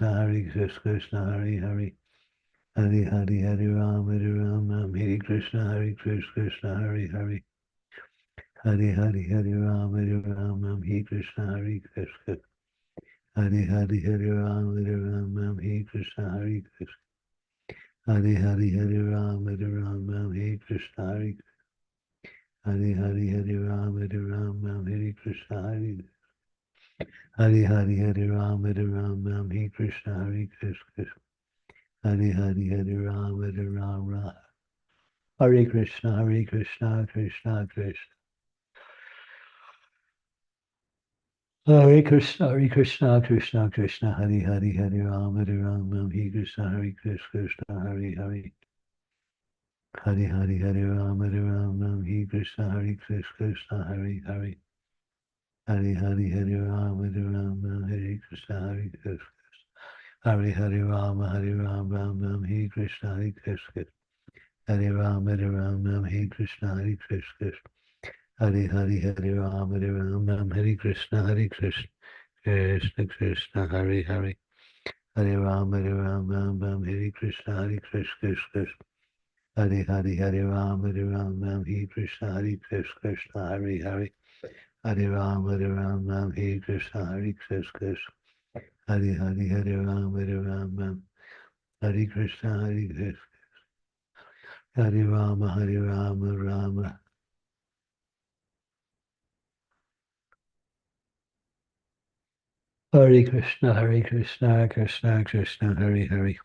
Krishna, Hare Hare. Hare Ram, Hare Krishna, Krishna, Hare Hare. Hare Ram, Hare Krishna, Krishna. Hare Ram, Hare Krishna, Krishna. Hare Ram, Hare Krishna, Hare Ram, Hare Krishna, Hare Ram, Hare Krishna, Krishna. Hare Ram, Hare Krishna, Krishna, Krishna. Hare Krishna, Krishna, Krishna, Hare Ram, Hare Krishna, Krishna, Hare Hare. Hare Ram, Hare Krishna, Krishna, Hare Hare. Hare Ram, Hare Krishna, Krishna. Hare Ram, Hare Krishna, Krishna. Hare Ram, Hare Krishna, Krishna. Hare Ram, Hare Krishna, Krishna. Krishna, Hare Hare. Hare Ram, Hare Krishna, Krishna. Hare Ram, Hare Krishna, Krishna, Hare Hare. Hare Ram, Hare Krishna, Krishna. Hare Ram, Hare Krishna, Krishna. Hare Ram, Rama. Hare Krishna, Krishna, Krishna, Hare Hare.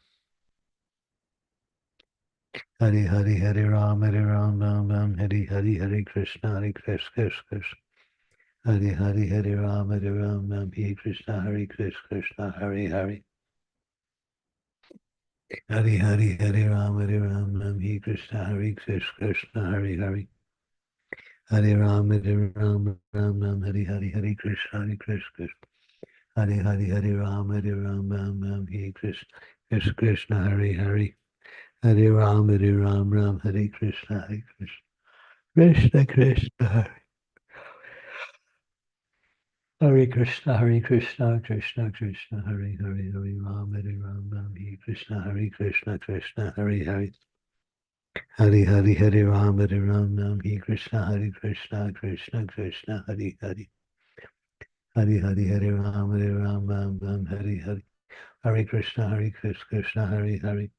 Hare Ram, Hare Krishna, Krishna. Hare Ram, Hare Krishna, Krishna, Hare Hare. Hare Ram, Hare Krishna, Krishna, Hare Hare. Hare Ram, Hare Krishna, Krishna. Hare Ram, Hare Krishna, Krishna, Hare Hare. Hare Ram, Hare Krishna, Krishna, Krishna, Hare. Hare Krishna, Krishna Krishna, Hare Hare, Hare Ram, Ram, Hare Krishna, Krishna, Hare Hare. Hare Hare, Hare Ram, Ram, Hare Krishna, Krishna, Krishna, Hare Hare. Hare Hare, Hare Ram, Ram, Hare Hare. Hare Krishna, Krishna, Hare Hare.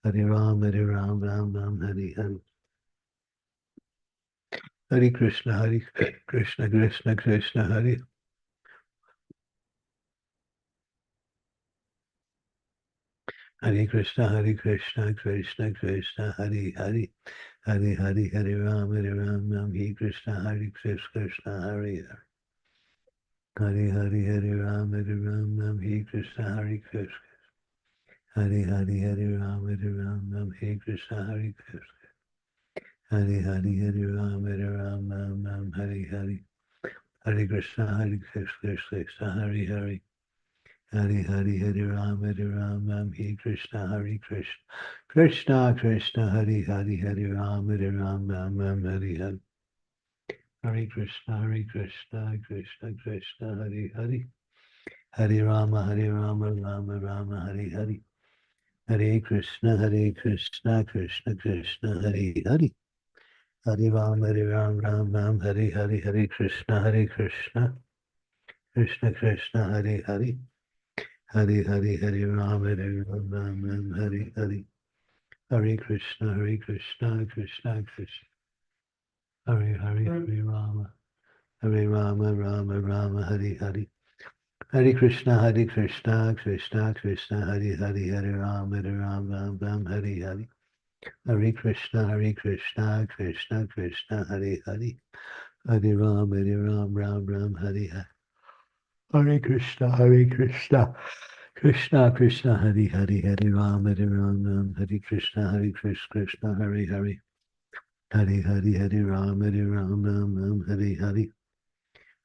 Hare Ram, Ram, Hare Hare. Hare Krishna, Krishna, Krishna, Hare. Hare Krishna, Krishna, Krishna, Hare Hare. Hare Hare, Hare Ram, Hare Krishna, Krishna, Hare Hare. Hare Hare, Hare Ram, Hare Krishna, Krishna. Hare Hare, Hare Ram, Hare Krishna, Krishna. Hare Hare, Hare Ram, Hare Hare. Hare Krishna, Krishna, Hare Hare. Hare Hare, Hare Ram, Hare Krishna, Krishna. Krishna, Krishna, Hare Hare, Hare Ram, Hare Hare. Hare Krishna, Krishna, Krishna, Hare Hare. Hare Rama, Rama, Hare Hare. Hare Krishna, Krishna, Krishna, Hare Hare. Hare Ram, Ram, Hare Hare. Hare Krishna, Krishna, Krishna, Hare Hare. Hare Hare, Hare Ram, Ram, Hare Hare. Hare Krishna, Krishna, Krishna. Hare Hare, Hare Rama. Hare Rama, Hare Hare. Hare Krishna, Krishna, Krishna, Hare Hare. Hare Ram, Ram, Hare Hare. Hare Krishna, Krishna, Krishna, Hare Hare. Hare Ram, Ram, Hare Hare. Hare Krishna, Krishna, Krishna, Hare Hare. Hare Ram, Ram, Hare Krishna, Krishna, Hare Hare. Hare Hare, Hare Ram, Ram, Hare Hare.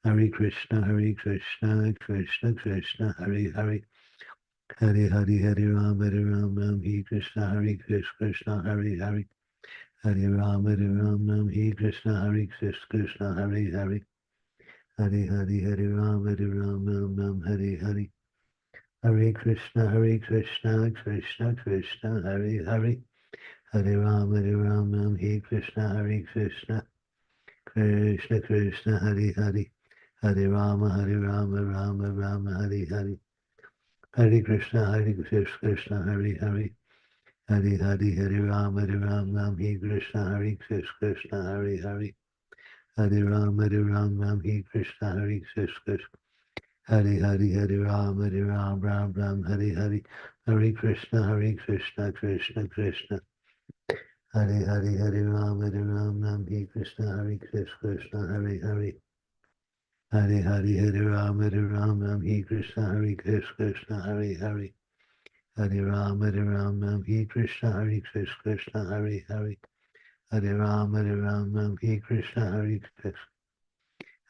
Hare Krishna, Krishna, Krishna, Hare Hare. Hare Hare, Hare Ram, Hare Krishna, Krishna, Hare Hare. Hare Ram, Hare Krishna, Krishna, Hare Hare. Hare Hare, Hare Ram, Hare Hare. Hare Krishna, Krishna, Krishna, Hare Hare. Hare Ram, Hare Krishna, Krishna, Krishna, Hare Hare. Hare Rama, Rama, Hare Hare. Hare Krishna, Krishna, Hare Hare. Hare Hare, Hare Rama, Hare Krishna, Krishna, Hare Hare. Hare Rama, Hare Krishna, Krishna. Hare Hare, Hare Ram, Hare Hare. Hare Krishna, Krishna, Krishna. Hare Hare, Hare Ram, Hare Krishna, Krishna, Hare Hare. Hare Hare, Hare Ram, Hare Krishna, Krishna, Hare Hare. Hare Ram, Hare Krishna, Krishna, Hare Hare. Hare Ram, Hare Krishna, Krishna.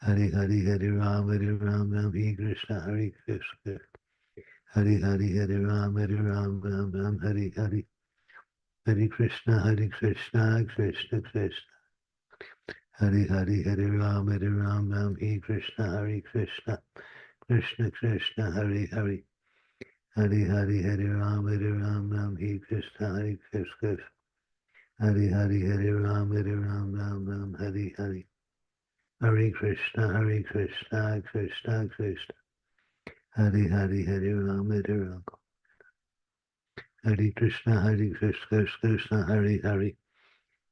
Hare Hare, Hare Ram, Hare Krishna, Krishna. Hare Hare, Hare Ram, Hare Hare. Hare Krishna, Krishna, Krishna. Hare Hare, Hare Ram, Hare Krishna, Krishna. Krishna, Hare Hare. Hare Hare, Hare Ram, Hare Krishna, Krishna. Hare Hare, Hare Ram, Hare Hare. Hare Krishna, Krishna, Krishna. Hare Hare, Hare Ram, Hare Ram. Hare Krishna, Krishna, Hare Hare.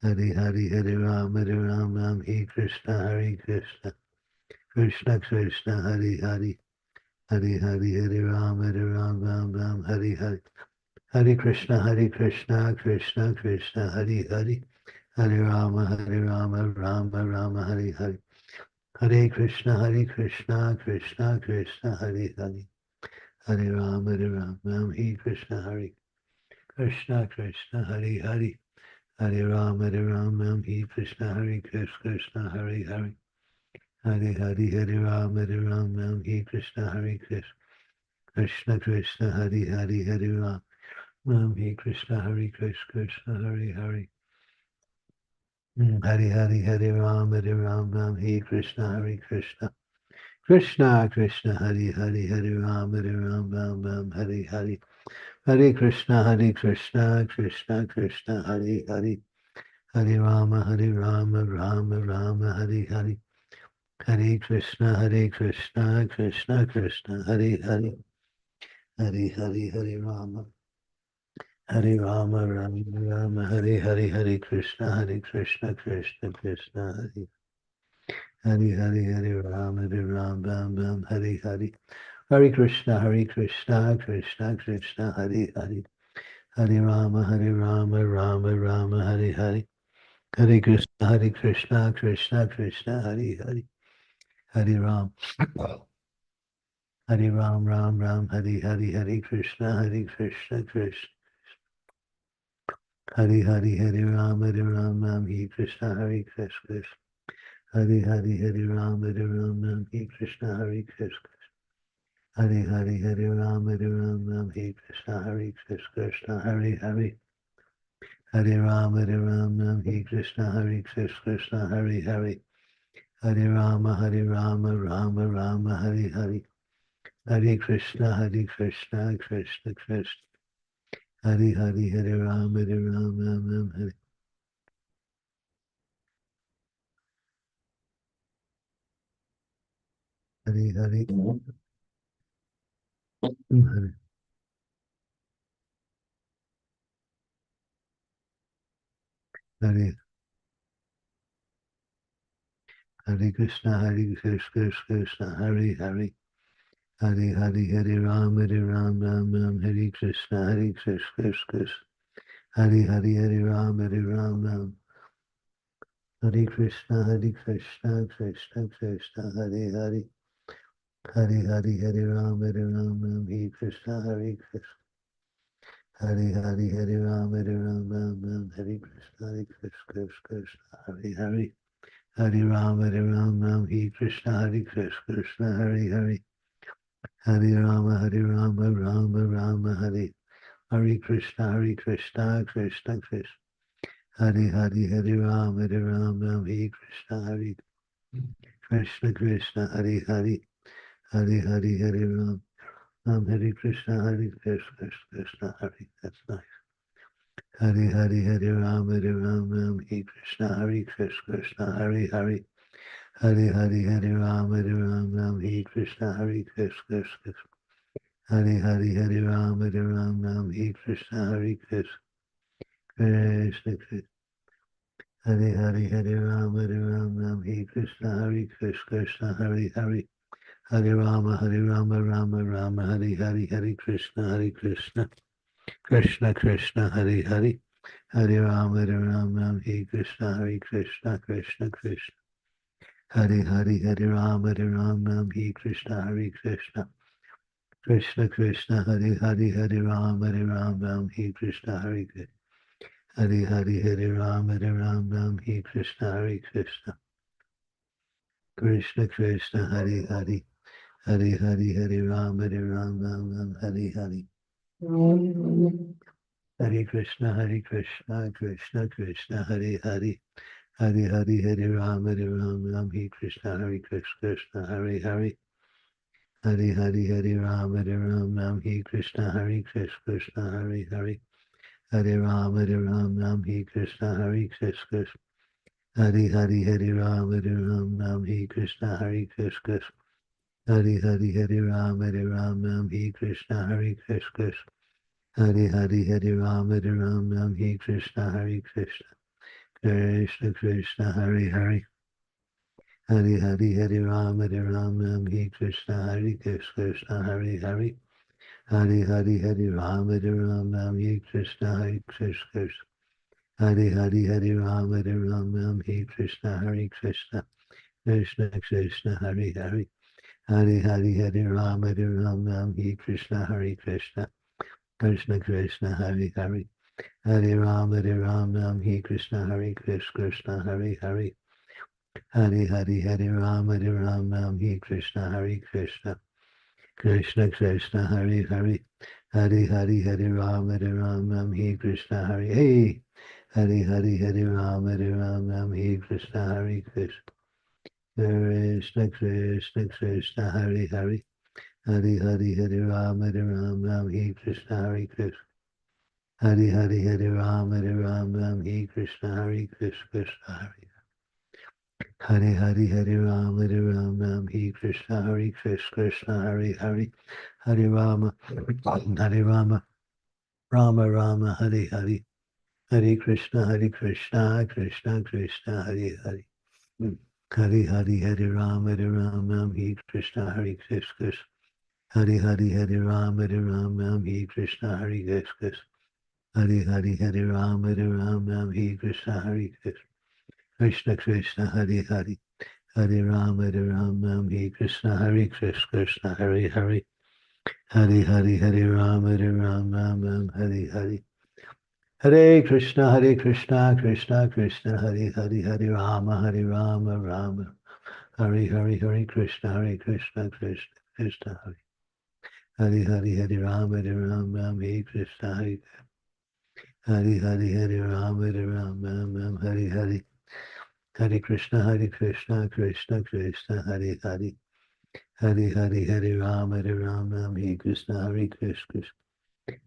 Hare Hare, Hare Ram, Hare Krishna, Krishna. Krishna, Hare Hare. Hare Hare, Hare Ram, Hare Hare. Hare Krishna, Krishna, Hare Hare. Hare Rama, Rama, Hare Hare. Hare Krishna, Krishna, Hare Hare. Hare Rama, Hare Krishna, Krishna, Hare Hare. Hare Rama, Hare Krishna, Krishna, Hare Hare. Hare Hare, Hare Rama, Hare Krishna, Krishna, Hare Hare. Hare Rama, Hare Krishna, Krishna, Hare Hare. Hare Hare, Hare Ram, Hare Krishna, Krishna, Krishna Krishna Hari Hari Hari Ram Ram Ram Hari Hari Hare Krishna Krishna Krishna Hari Hari Hari Rama Rama Rama Hari Hari Hare Krishna Krishna Krishna Hari Hari Hari Rama Rama Rama Hari Krishna Krishna Krishna Hari Rama Bam Hari Hare Krishna Krishna Krishna Hari Rama Rama Hari Hare Krishna Krishna Hari Ram Ram Hari Krishna Krishna Hari Ram Ram He Krishna Hari Krishna Hari Ram Ram He Krishna Hari Krishna Hari Ram Ram He Krishna Hari Krishna Hari Ram Ram He Krishna Hari Krishna Hari Rama Rama Hari Hare Krishna Krishna Krishna Hari Ram Ram Hari Hari Hari Hari Hare Krishna Krishna Hari Hari Hari Ram Ram Hare Krishna Krishna Hari Ram Ram Hare Krishna Krishna Hari Hari Ram Ram Hare Krishna Krishna Hari Ram Ram Hare Krishna Krishna Hari Ram Hare Krishna Krishna Hari Rama Hare Krishna Krishna Hari Ram Hare Krishna Hari Ram Hare Krishna Krishna Hari. That's nice. Hari Ram Hare Krishna Krishna Hari Ram Hare Krishna Krishna Hari Ram Hare Krishna Krishna Krishna Hari Ram Hare Krishna Krishna Hari Rama Rama Hare Krishna Krishna Krishna Hari Ram Hare Krishna Krishna Krishna Hari Ram Hare Krishna Krishna Hari Ram Hare Krishna Hari Ram Hare Krishna Krishna Hari Ram Hari Hare Krishna Krishna Hari Ram Hare Krishna Krishna Hari Ram Hare Krishna Hari Ram Hare Krishna Krishna Hari Ram Hare Krishna Krishna Hari Ram Hare Krishna Krishna Hari Ram Hare Krishna Krishna Krishna Hari Ram Hare Krishna Krishna Hari Ram Hare Krishna Krishna Hari Ram Hare Krishna Krishna Krishna Hari Ram Hare Krishna Krishna Krishna Hari Ram Hare Krishna Krishna Hari Ram Hare Krishna Krishna Krishna Hari Ram Hare Krishna Hari Ram Hare Krishna Krishna Krishna Krishna Krishna Hare Hare Hare Hare Hare Ram Hare Krishna Hare Krishna Hare Hare Hare Ram Hare Krishna Hare Krishna Hare Hare Hare Ram Hare Krishna Hare Krishna Hare Hare Hare Rama Rama Hare Hare Hare Krishna Krishna Krishna Hare Hare Hare Hare Hare Ram Hare Krishna Hare Krishna Hare Hare Hare Ram Hare Krishna Hare Krishna Hare Hare Hare Ram Hare Krishna Hare Krishna Krishna Hare Hare Hare Ram Hare Krishna Hare Krishna Hare Hare Hare Hare Hare Ram Hare Hare Hare Krishna Krishna Krishna Hare Hare Hare Rama Rama Hare Hare Hare Krishna Krishna Krishna Hare Hare Hare Hare Ram Hare Krishna Hare Hare Hare Ram Hare Hare Hare Krishna Krishna Krishna Hare Hare Hare Hare Hare Ram Hare Krishna Hare Krishna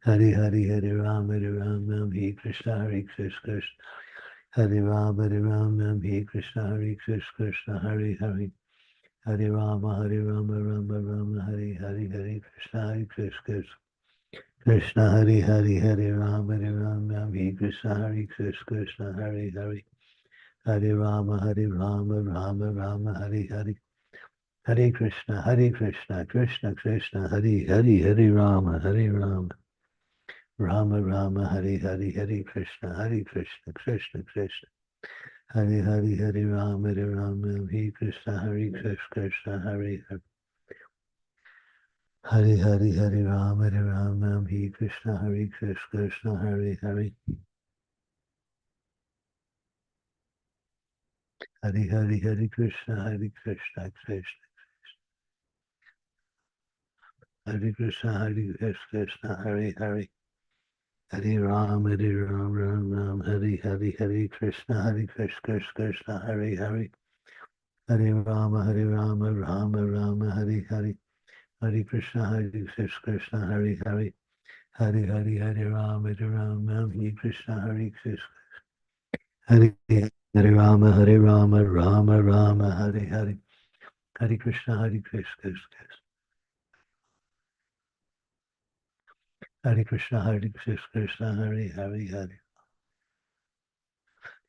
Hare Hare Hare Ram Hare Krishna Hare Krishna Hare Ram Hare Krishna Hare Krishna Hare Hare Hare Rama Rama Hare Hare Hare Krishna Krishna Krishna Hare Hare Hare Rama Hare Krishna Hare Krishna Hare Hare Hare Rama Rama Hare Hare Hare Krishna Krishna Krishna Hare Hare Hare Rama Rama Hare Hare Hare Krishna Krishna Krishna Hare Hare Hare Rama Hare Krishna Hare Krishna Hare Hare Hare Hare Hare Rama Hare Krishna Hare Krishna Hare Hare Hare Hare Hare Krishna Krishna Hare Krishna Hare Hare Hare Ram Ram Hare Hare Krishna Krishna Hare Hare Hare Rama Rama Hare Hare Hare Krishna Krishna Hare Hare Hare Hare Hare Ram Hare Krishna Hare Krishna Hare Hare Rama Rama Hare Hare Hare Krishna Krishna Hare Krishna Hare Hare Hare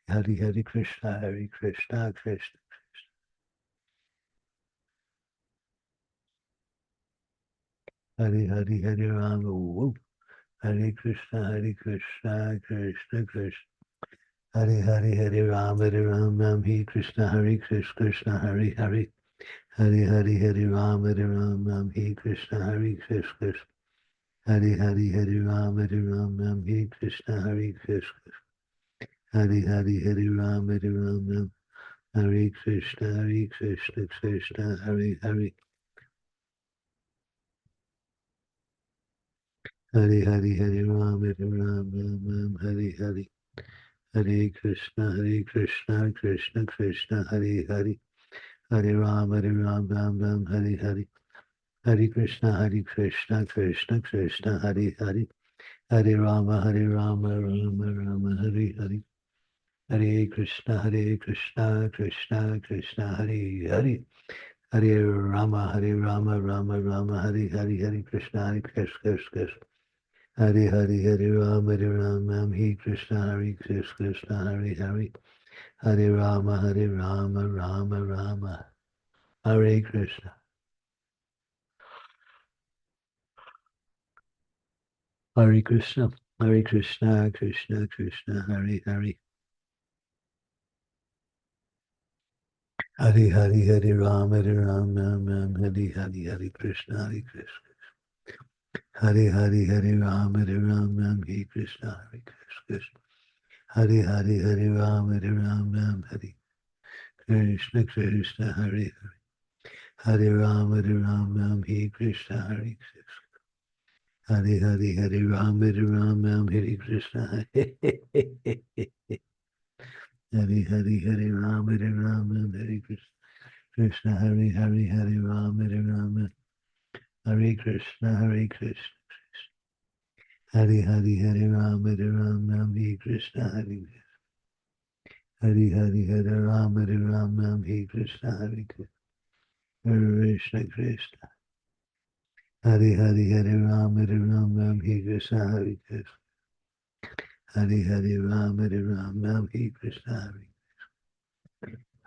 Hare Krishna Krishna Hare Hare Rama Hare Krishna Krishna Krishna Hare Hare Rama Hare Krishna Krishna Hare Hare Hare Hare Rama Hare Krishna Krishna Hare Hare Rama Hare Krishna Krishna Hare Hare Rama Hare Krishna Krishna Hare Hare Hare Hare Rama Hare Hare Hare Krishna Krishna Krishna Hare Hare Hare Rama Hare Hare Hare Krishna Krishna Krishna Hare Hare Hare Rama Rama Hare Hare Hare Krishna Krishna Krishna Hare Hare Hare Rama Rama Hare Hare Hare Krishna Krishna Hare Hare Rama Hare Krishna Krishna Hare Hare Hare Rama Rama Hare Krishna Hare Krishna Krishna Krishna Hare Hare Hare Hare Rama Hare Hare Krishna Hare Hare Rama Hare Krishna Krishna Hare Hare Rama Hare Krishna Krishna Hare Hare Rama Hare Krishna Hare Hare Hare Rama Hare Krishna Hare Hare Rama Hare Krishna Krishna, Hare Hare, Hare Rama, Hare Krishna, Hare Krishna, Hare Hare, Hare Rama, Hare Krishna, Hare Hare, Hare Rama, Hare Krishna, Hare Krishna, Krishna. Hare Hare, Hare Rama, Hare Krishna, Hare Krishna. Hare Hare, Rama, Hare Krishna,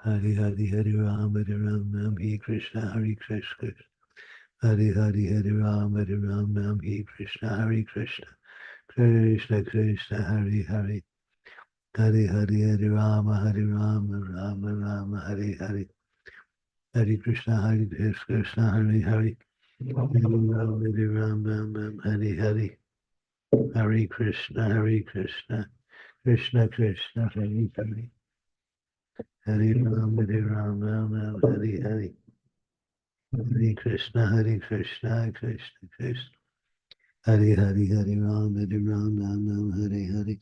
Hare Hare, Hare Rama, Hare Krishna, Hare Krishna. Hare Hare, Hare Rama, Hare Krishna, Hare Krishna. Krishna Krishna, Hare Hare. Hare Hare, Hare Rama, Rama Rama, Hare Hare. Hare Krishna, Krishna, Hare Hare. Hare Rama, Hare Hare. Hare Krishna, Krishna Krishna, Hare Hare. Hare Rama, Hare Hare. Hare Krishna, Krishna Krishna. Hare Hare, Hare Rama, Hare Hare.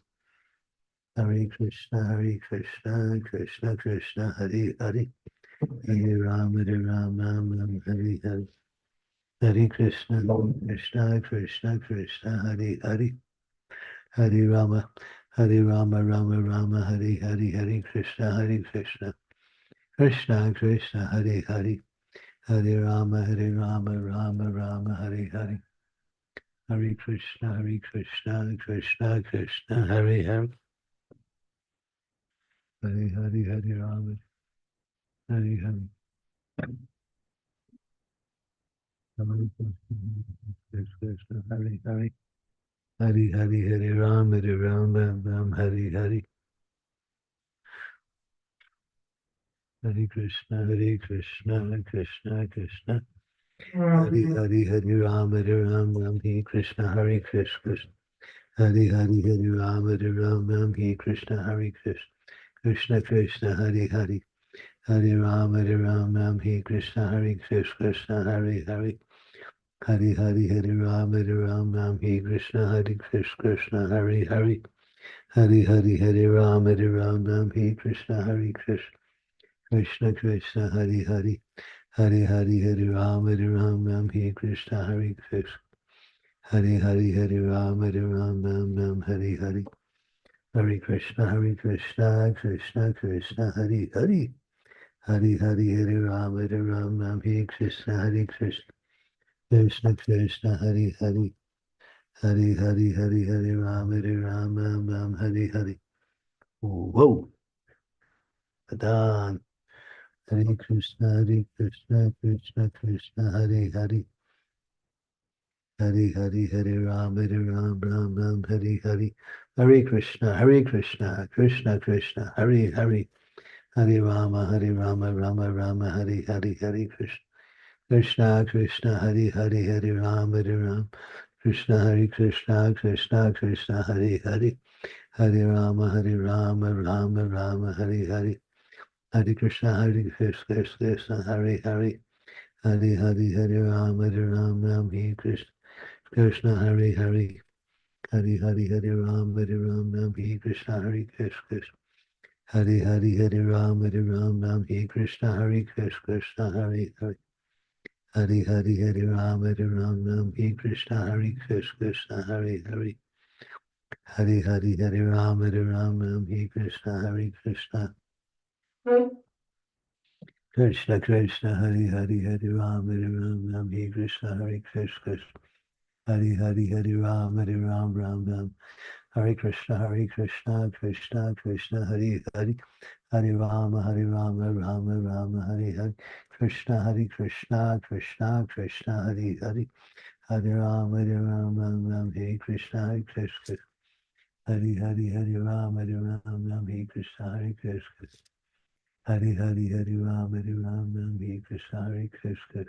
Hare Krishna, Krishna Krishna, Hare Hare. Hare Rama, Hare Hare. Hare Krishna, Krishna Krishna, Hare Hare. Hare Rama, Rama Rama, Hare Hare. Hare Krishna, Krishna Krishna, Hare Hare. Hare Rama, Rama Hare Hare. Hare Krishna, Krishna Krishna, Hare Hare. Hare Hare, Hare Rama, Hare Hare. Hare Krishna, Hare Hare. Hare Hare, Hare Rama, Hare Hare. Hare Krishna, Krishna Krishna. Hare Hare, Hare Rama, Hare Krishna, Hare Krishna. Hare Hare, Hare Rama, Hare Krishna, Hare Krishna. Krishna Krishna, Hare Hare. Hare Rama, Hare Krishna, Hare Krishna, Hare Hare. Hare Hare, Hare Rama, Hare Krishna, Hare Krishna, Hare Hare. Hare Hare, Hare Rama, Hare Krishna, Hare Krishna. Krishna Krishna, Hare Hare. Hare Hare, Hare Rama, Hare Krishna, Hare Krishna. Hare Hare, Hare Rama, Hare Hare. Hare Krishna, Krishna Krishna, Hare Hare. Hare Hare, Hare Rama, Hare Krishna, Hare Krishna. Krishna Krishna, Hare Hare. Hare Hare, Hare Rama, Hare Hare. Whoa, Adan. Hare Krishna, Krishna Krishna, Hare Hare. Hare Hare, Hare Rama, Hare Hare. Hare Krishna, Krishna Krishna, Hare Hare. Hare Rama, Rama Hare Hare. Hare Krishna, Krishna, Hare Hare. Hare Rama, Krishna, Krishna Krishna, Hare Hare. Hare Rama, Rama Hare Hare. Hare Krishna, Krishna, Hare Hare. Hare Hare, Hare Rama, Hare Krishna, Krishna Hare Hare. Hare Hare, Hare Rama, Hare Krishna, Hare Krishna. Hare Hare, Hare Rama, Hare Krishna, Hare Krishna, Hare Hare. Hare Hare, Hare Rama, Hare Krishna, Hare Krishna, Hare Hare. Hare Hare, Hare Rama, Hare Krishna, Hare Krishna. Krishna Krishna, Hare Hare, Hare Rama, Hare Krishna, Hare Krishna. Hare Hare, Hare Rama, Ram. Hare Krishna, Krishna Krishna, Hare Hare. Hare Rama, Rama Hare Hare. Krishna Krishna Krishna, Hare Hare. Hare Rama, Hare Krishna, Krishna. Hare Hare, Hare Rama, Hare Krishna, Hare Krishna. Hare Hare, Hare Rama, Hare Krishna, Hare Krishna.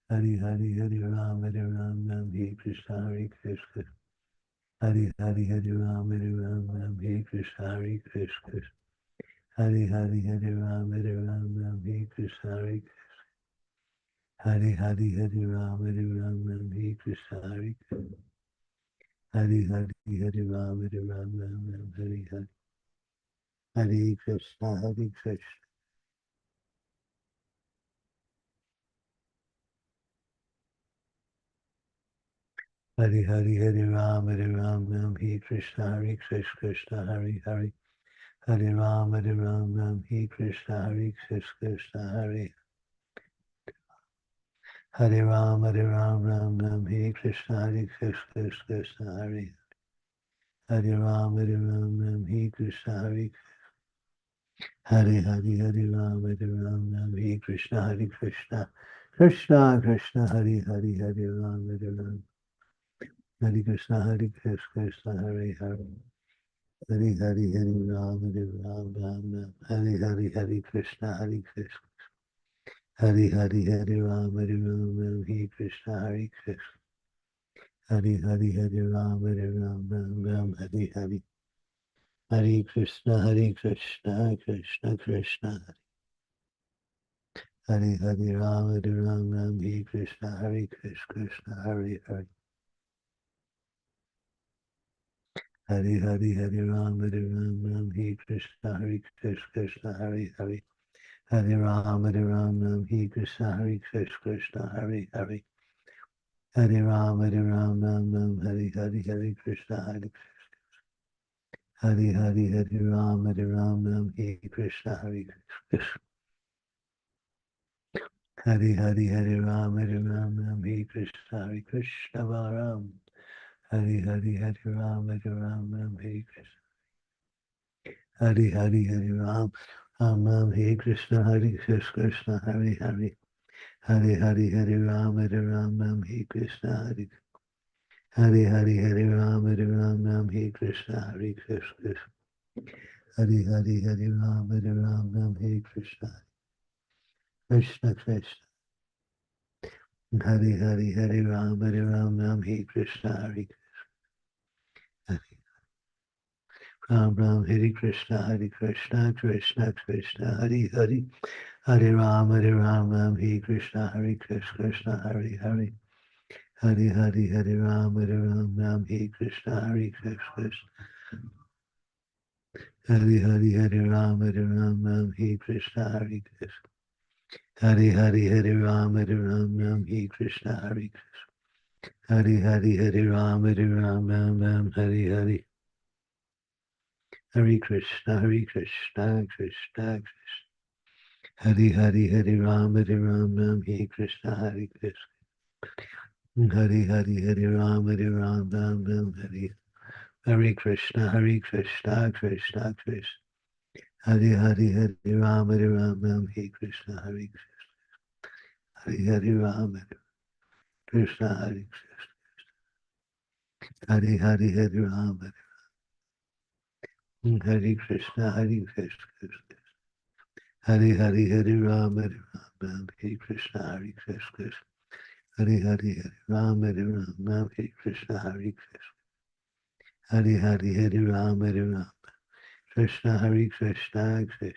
Hare Hare, Hare Rama, Hare Krishna, Hare Krishna. Hare Hare, Hare Rama, Hare Krishna, Hare Krishna. Hare Hare, Hare Rama, Hare Krishna, Hare Krishna. Hare Hare, Hare Rama, Hare Krishna, Hare Krishna. Hare Hare, Hare Rama, Hare Hare. Hare Krishna, Hare Krishna. Hari Hari Hari Ram Ram, He Krishna, Hari Krishna, Hari Hari. Hari Ram Ram, He Krishna, Hari Krishna, Hari. Hari Ram Ram, He Krishna, Hari Krishna, Hari. Hari Ram Ram, He Krishna, Hari. Hari Hari Hari Ram, He Krishna, Hari Krishna. Krishna Krishna, Hari Hari, Hari Ram. Hari Krishna, Hari Krishna, Hari Hari. Hari Hari Hari Ram, Hari Hari Hari Krishna, Hari Krishna. Hari Hari Hari Ram, He Krishna, Hari Krishna. Hari Hari Hari Ram, Hari Hari. Hari Krishna, Krishna Krishna. Hari Hari Ram, He Krishna, Hari Krishna, Hari Hari. Hari Hari Hari Ram, He Krishna, Hari Krishna, Hari Hari. Hari Ram, He Krishna, Hari Krishna, Hari Hari. Hari Ram, Hari Hari, Hari Krishna, Hari Krishna. Hari Hari Hari Ram, He Krishna, Hari Krishna. Hari Hari Hari Ram, He Krishna, Hari Krishna Balaram. Hari Hari Hari Ram, He Krishna. Hari Hari Hari Ram, He Krishna, Hari Krishna, Hari Hari. Hari Hari Hari Ram, He Krishna, Hari. Hari Hari Hari Ram, He Krishna, Hari Krishna. Hari Hari Hari Ram, He Krishna. Krishna Krishna. Hari Hari Hari Ram, He Krishna, Hari Krishna. Ram, Hare Krishna, Krishna Krishna, Hari Hari. Hare Ram, Hare Krishna, Krishna, Hari Hari. Hari Hari Hari Ram, Hare Krishna, Krishna. Hari Hari Hari Ram, Hare Krishna, Krishna. Hari Hari Hari Ram, Hare Krishna, Krishna. Hari Hari Hari Ram, Hari Hari. Hare Krishna, Krishna Krishna. Hari Hari Hari Ram, Hare Krishna, Krishna. Hari Hari Hari Ram, Hari. Hare Krishna, Krishna Krishna. Hari Hari Hari Ram, Hare Krishna, Krishna. Hari Hari Ram, Krishna, Hare Krishna. Hari Hari Hari Ram, Hare Krishna, Krishna. Hari Hari Hari Ram, Hare Krishna, Krishna. Hari Hari Hari Ram, Hare Krishna, Krishna. Hari Hari Hari Ram, Krishna, Hare Krishna, Krishna.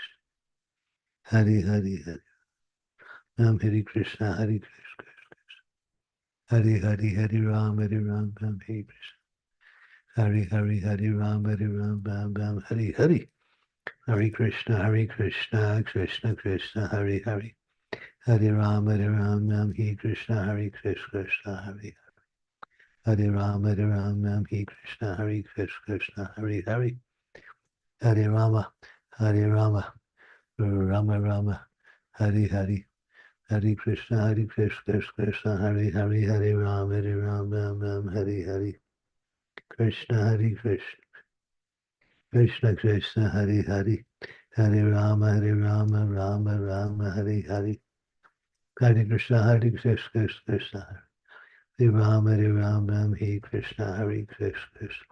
Hari Hari Hari Ram, Hare Krishna, Krishna. Hari Hari Hari Ram, Hare Krishna. Hari Hari Hari Ram, Hari Hari. Hare Krishna, Krishna Krishna, Hari Hari. Hari Ram, Hare Krishna, Krishna, Hari Hari. Hari Ram, Hare Krishna, Krishna, Hari Hari. Hare Rama, Rama, Hari Hari. Hare Krishna, Krishna, Hari Hari. Hare Ram, Hari Hari. Krishna, Krishna. Krishna Krishna, Hari Hari. Hare Rama, Rama, Hari Hari. Hare Krishna, Krishna. Hare Rama, Hare Krishna, Krishna.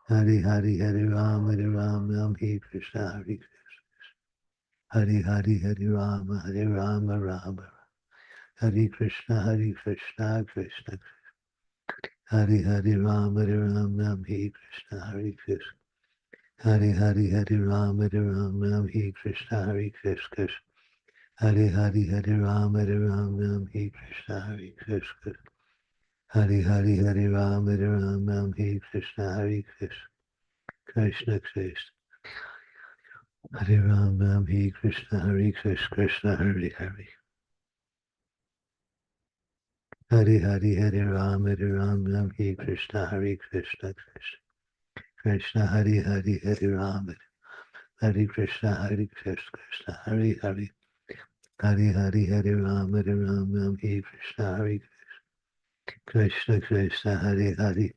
Hari Hari, Hare Rama, Hare Krishna, Krishna. Hari Hari, Hare Rama, Rama. Hare Krishna, Krishna Krishna. Hari Hari Rama, Hare Krishna, Krishna. Hari Hari, Hare Rama, Hare Krishna, Krishna. Hari Hari, Hare Rama, Hare Krishna, Krishna. Hari Hari, Hare Rama, Hare Krishna, Krishna. Krishna Krishna. Hare Ram, Hare Krishna, Krishna Hare Hare. Hare Hare Hare Ram Ram Hare Krishna Krishna Krishna Hare Hare Hare Ram Hare Krishna Krishna Hare Hare Hare Hare Hare Ram Ram Hare Krishna Krishna Krishna Hare Hare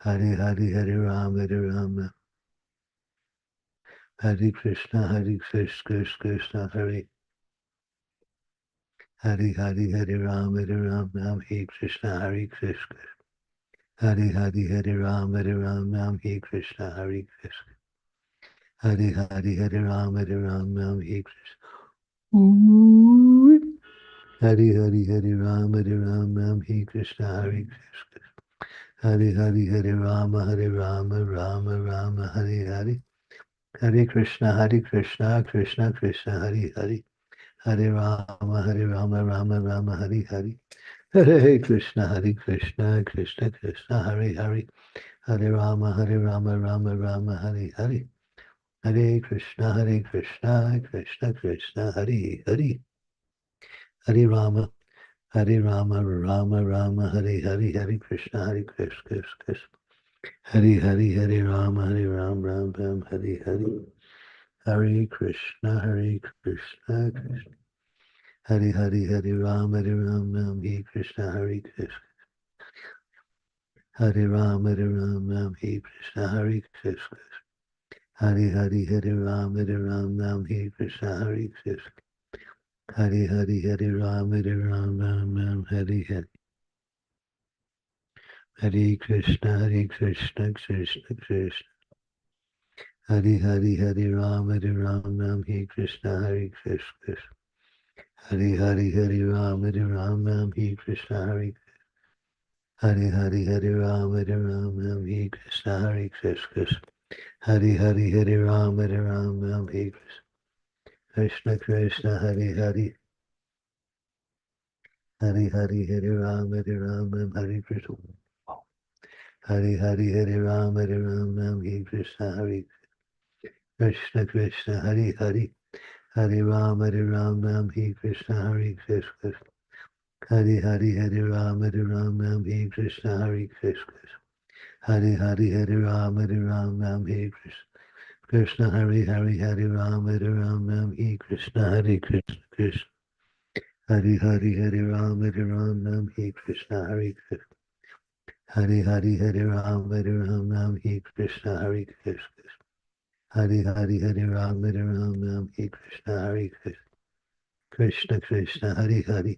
Hare Hare Hare Ram Hare Krishna Krishna Hare Hare Hare Hare Ram Hare Krishna Krishna Hare Hare Hare Ram Hare Krishna Krishna Hare Hare Hare Ram Hare Krishna Hare Hare Hare Ram Hare Krishna Krishna Hare Hare Hare Rama Rama Hare Hare Hare Krishna Krishna Krishna Hare Hare Hare Rama Rama Hare Hare Hare Krishna Krishna Krishna Hare Hare Hare Rama Rama Hare Hare Hare Krishna Krishna Krishna Hare Hare Hare Rama Rama Hare Hare Hare Krishna Krishna Hare Hare Hare Ram Ram Hare Hare Hare Krishna Krishna Hare Hare Ram Hare Krishna Krishna Hare Ram Hare Krishna Krishna Hare Hare Ram Hare Krishna Krishna Hare Hare Ram Hare Hare Hare Krishna Krishna Krishna Hare Hare Ram Hare Krishna Krishna Hare Hare Ram Hare Krishna Hare Hare Ram Hare Krishna Krishna Hare Hare Ram Hare Krishna Krishna Hare Hare Hare Hare Ram Hare Krishna Hare Hare Ram Hare Krishna Hare Krishna Krishna Hare Hare Hare Ram Hare Krishna Hare Krishna Hare Hare Ram Hare Krishna Hare Krishna Hare Hare Ram Hare Krishna Hare Hare Ram Hare Krishna Hare Krishna Hare Hare Ram Hare Krishna Hare Krishna Hare Hare Ram Hare Krishna Hare Krishna Hare Hare Ram Hare Krishna Hare Krishna Krishna Hare Hare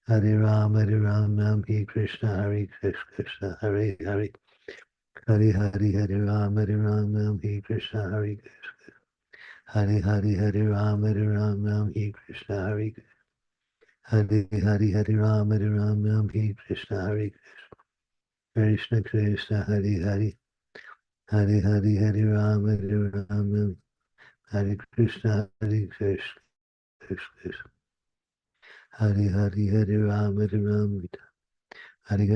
Hare Ram Hare Krishna Hare Krishna Hare Hare Hare Hare Ram Hare Krishna Hare Krishna Hare Hare Ram Hare Krishna Hare Hare Hare Ram Hare Krishna Hare Krishna Krishna Hare Hare Hare Hare Ram Hare Krishna Hare Krishna Krishna Hare Hare Ram Hare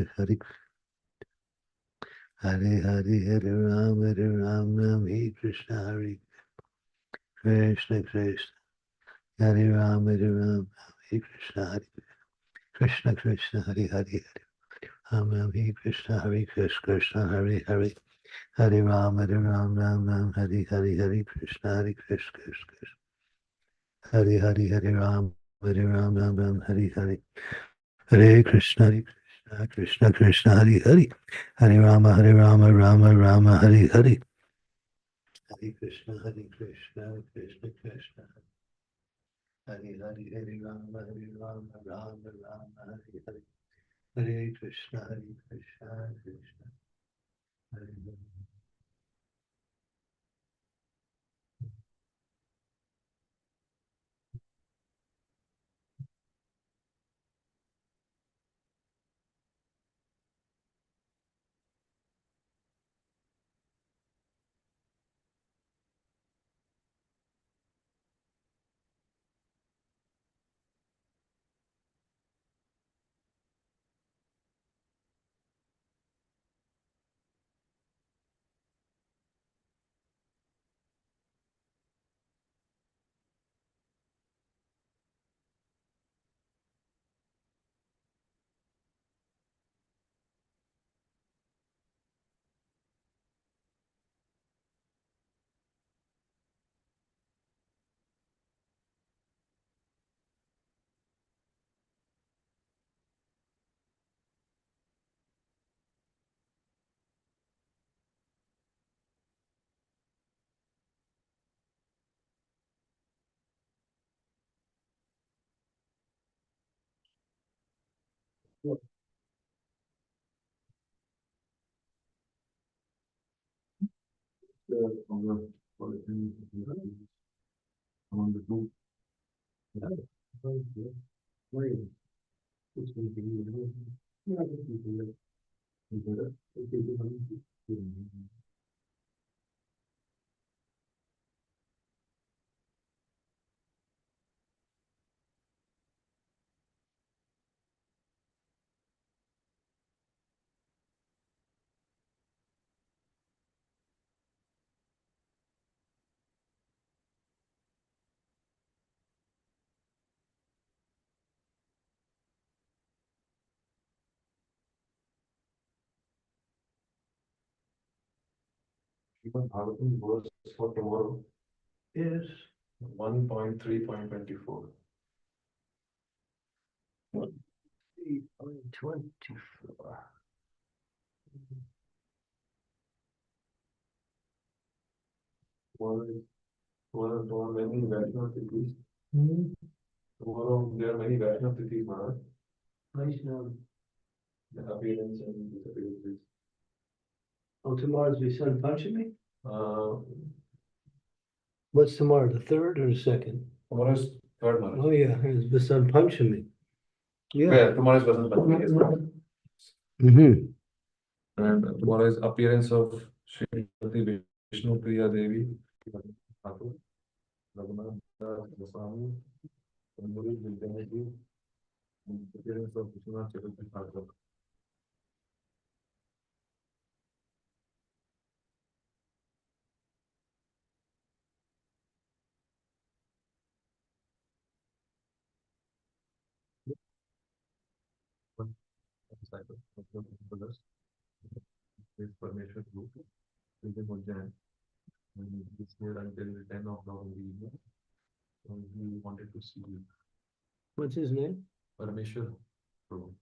Hare Hare Hare Ram Hare Krishna Hare Krishna Krishna Hare Ram Hare Krishna Hare Krishna Krishna Hare Hare Hare Krishna Hare Krishna Hare Hare Hare Ram Hare Hare Krishna Hare Krishna Hare Hare Ram Hare Hare Hare Krishna Krishna Krishna Hare Hare Hare Rama Rama Hare Hare Hare Krishna Krishna Krishna Hare Hare Rama Rama Hare Hare Hare Krishna Krishna Hare Hare Bhagavatam verse for tomorrow Yes. 1.3.24. 3.24. Tomorrow many Vaishnava Tithis. Hmm. Tomorrow there are many Vaishnava Tithis, Maharaj. Vaishnava. The appearance and disappearances. Oh, tomorrow's Vasan Panchami? Uh, What's tomorrow, the 3rd or the 2nd? Tomorrow is third, Maharaj. Oh, yeah, it's Vasan Panchami. Yeah, Yeah. tomorrow is Vasant Panchami, yes, Maharaj. Mm-hmm. And tomorrow is appearance of Srimati Vishnu Priya Devi, Thakur, Raghunath Swami, Tanmuri Vidyanidhi, and appearance of Vishwanath Chaturthi Thakur. One cycle of the brothers, this Parmeshwar group, Vijay Mujjan, and this year until 10 o'clock in the evening. So we wanted to see What's his name? Parmeshwar group.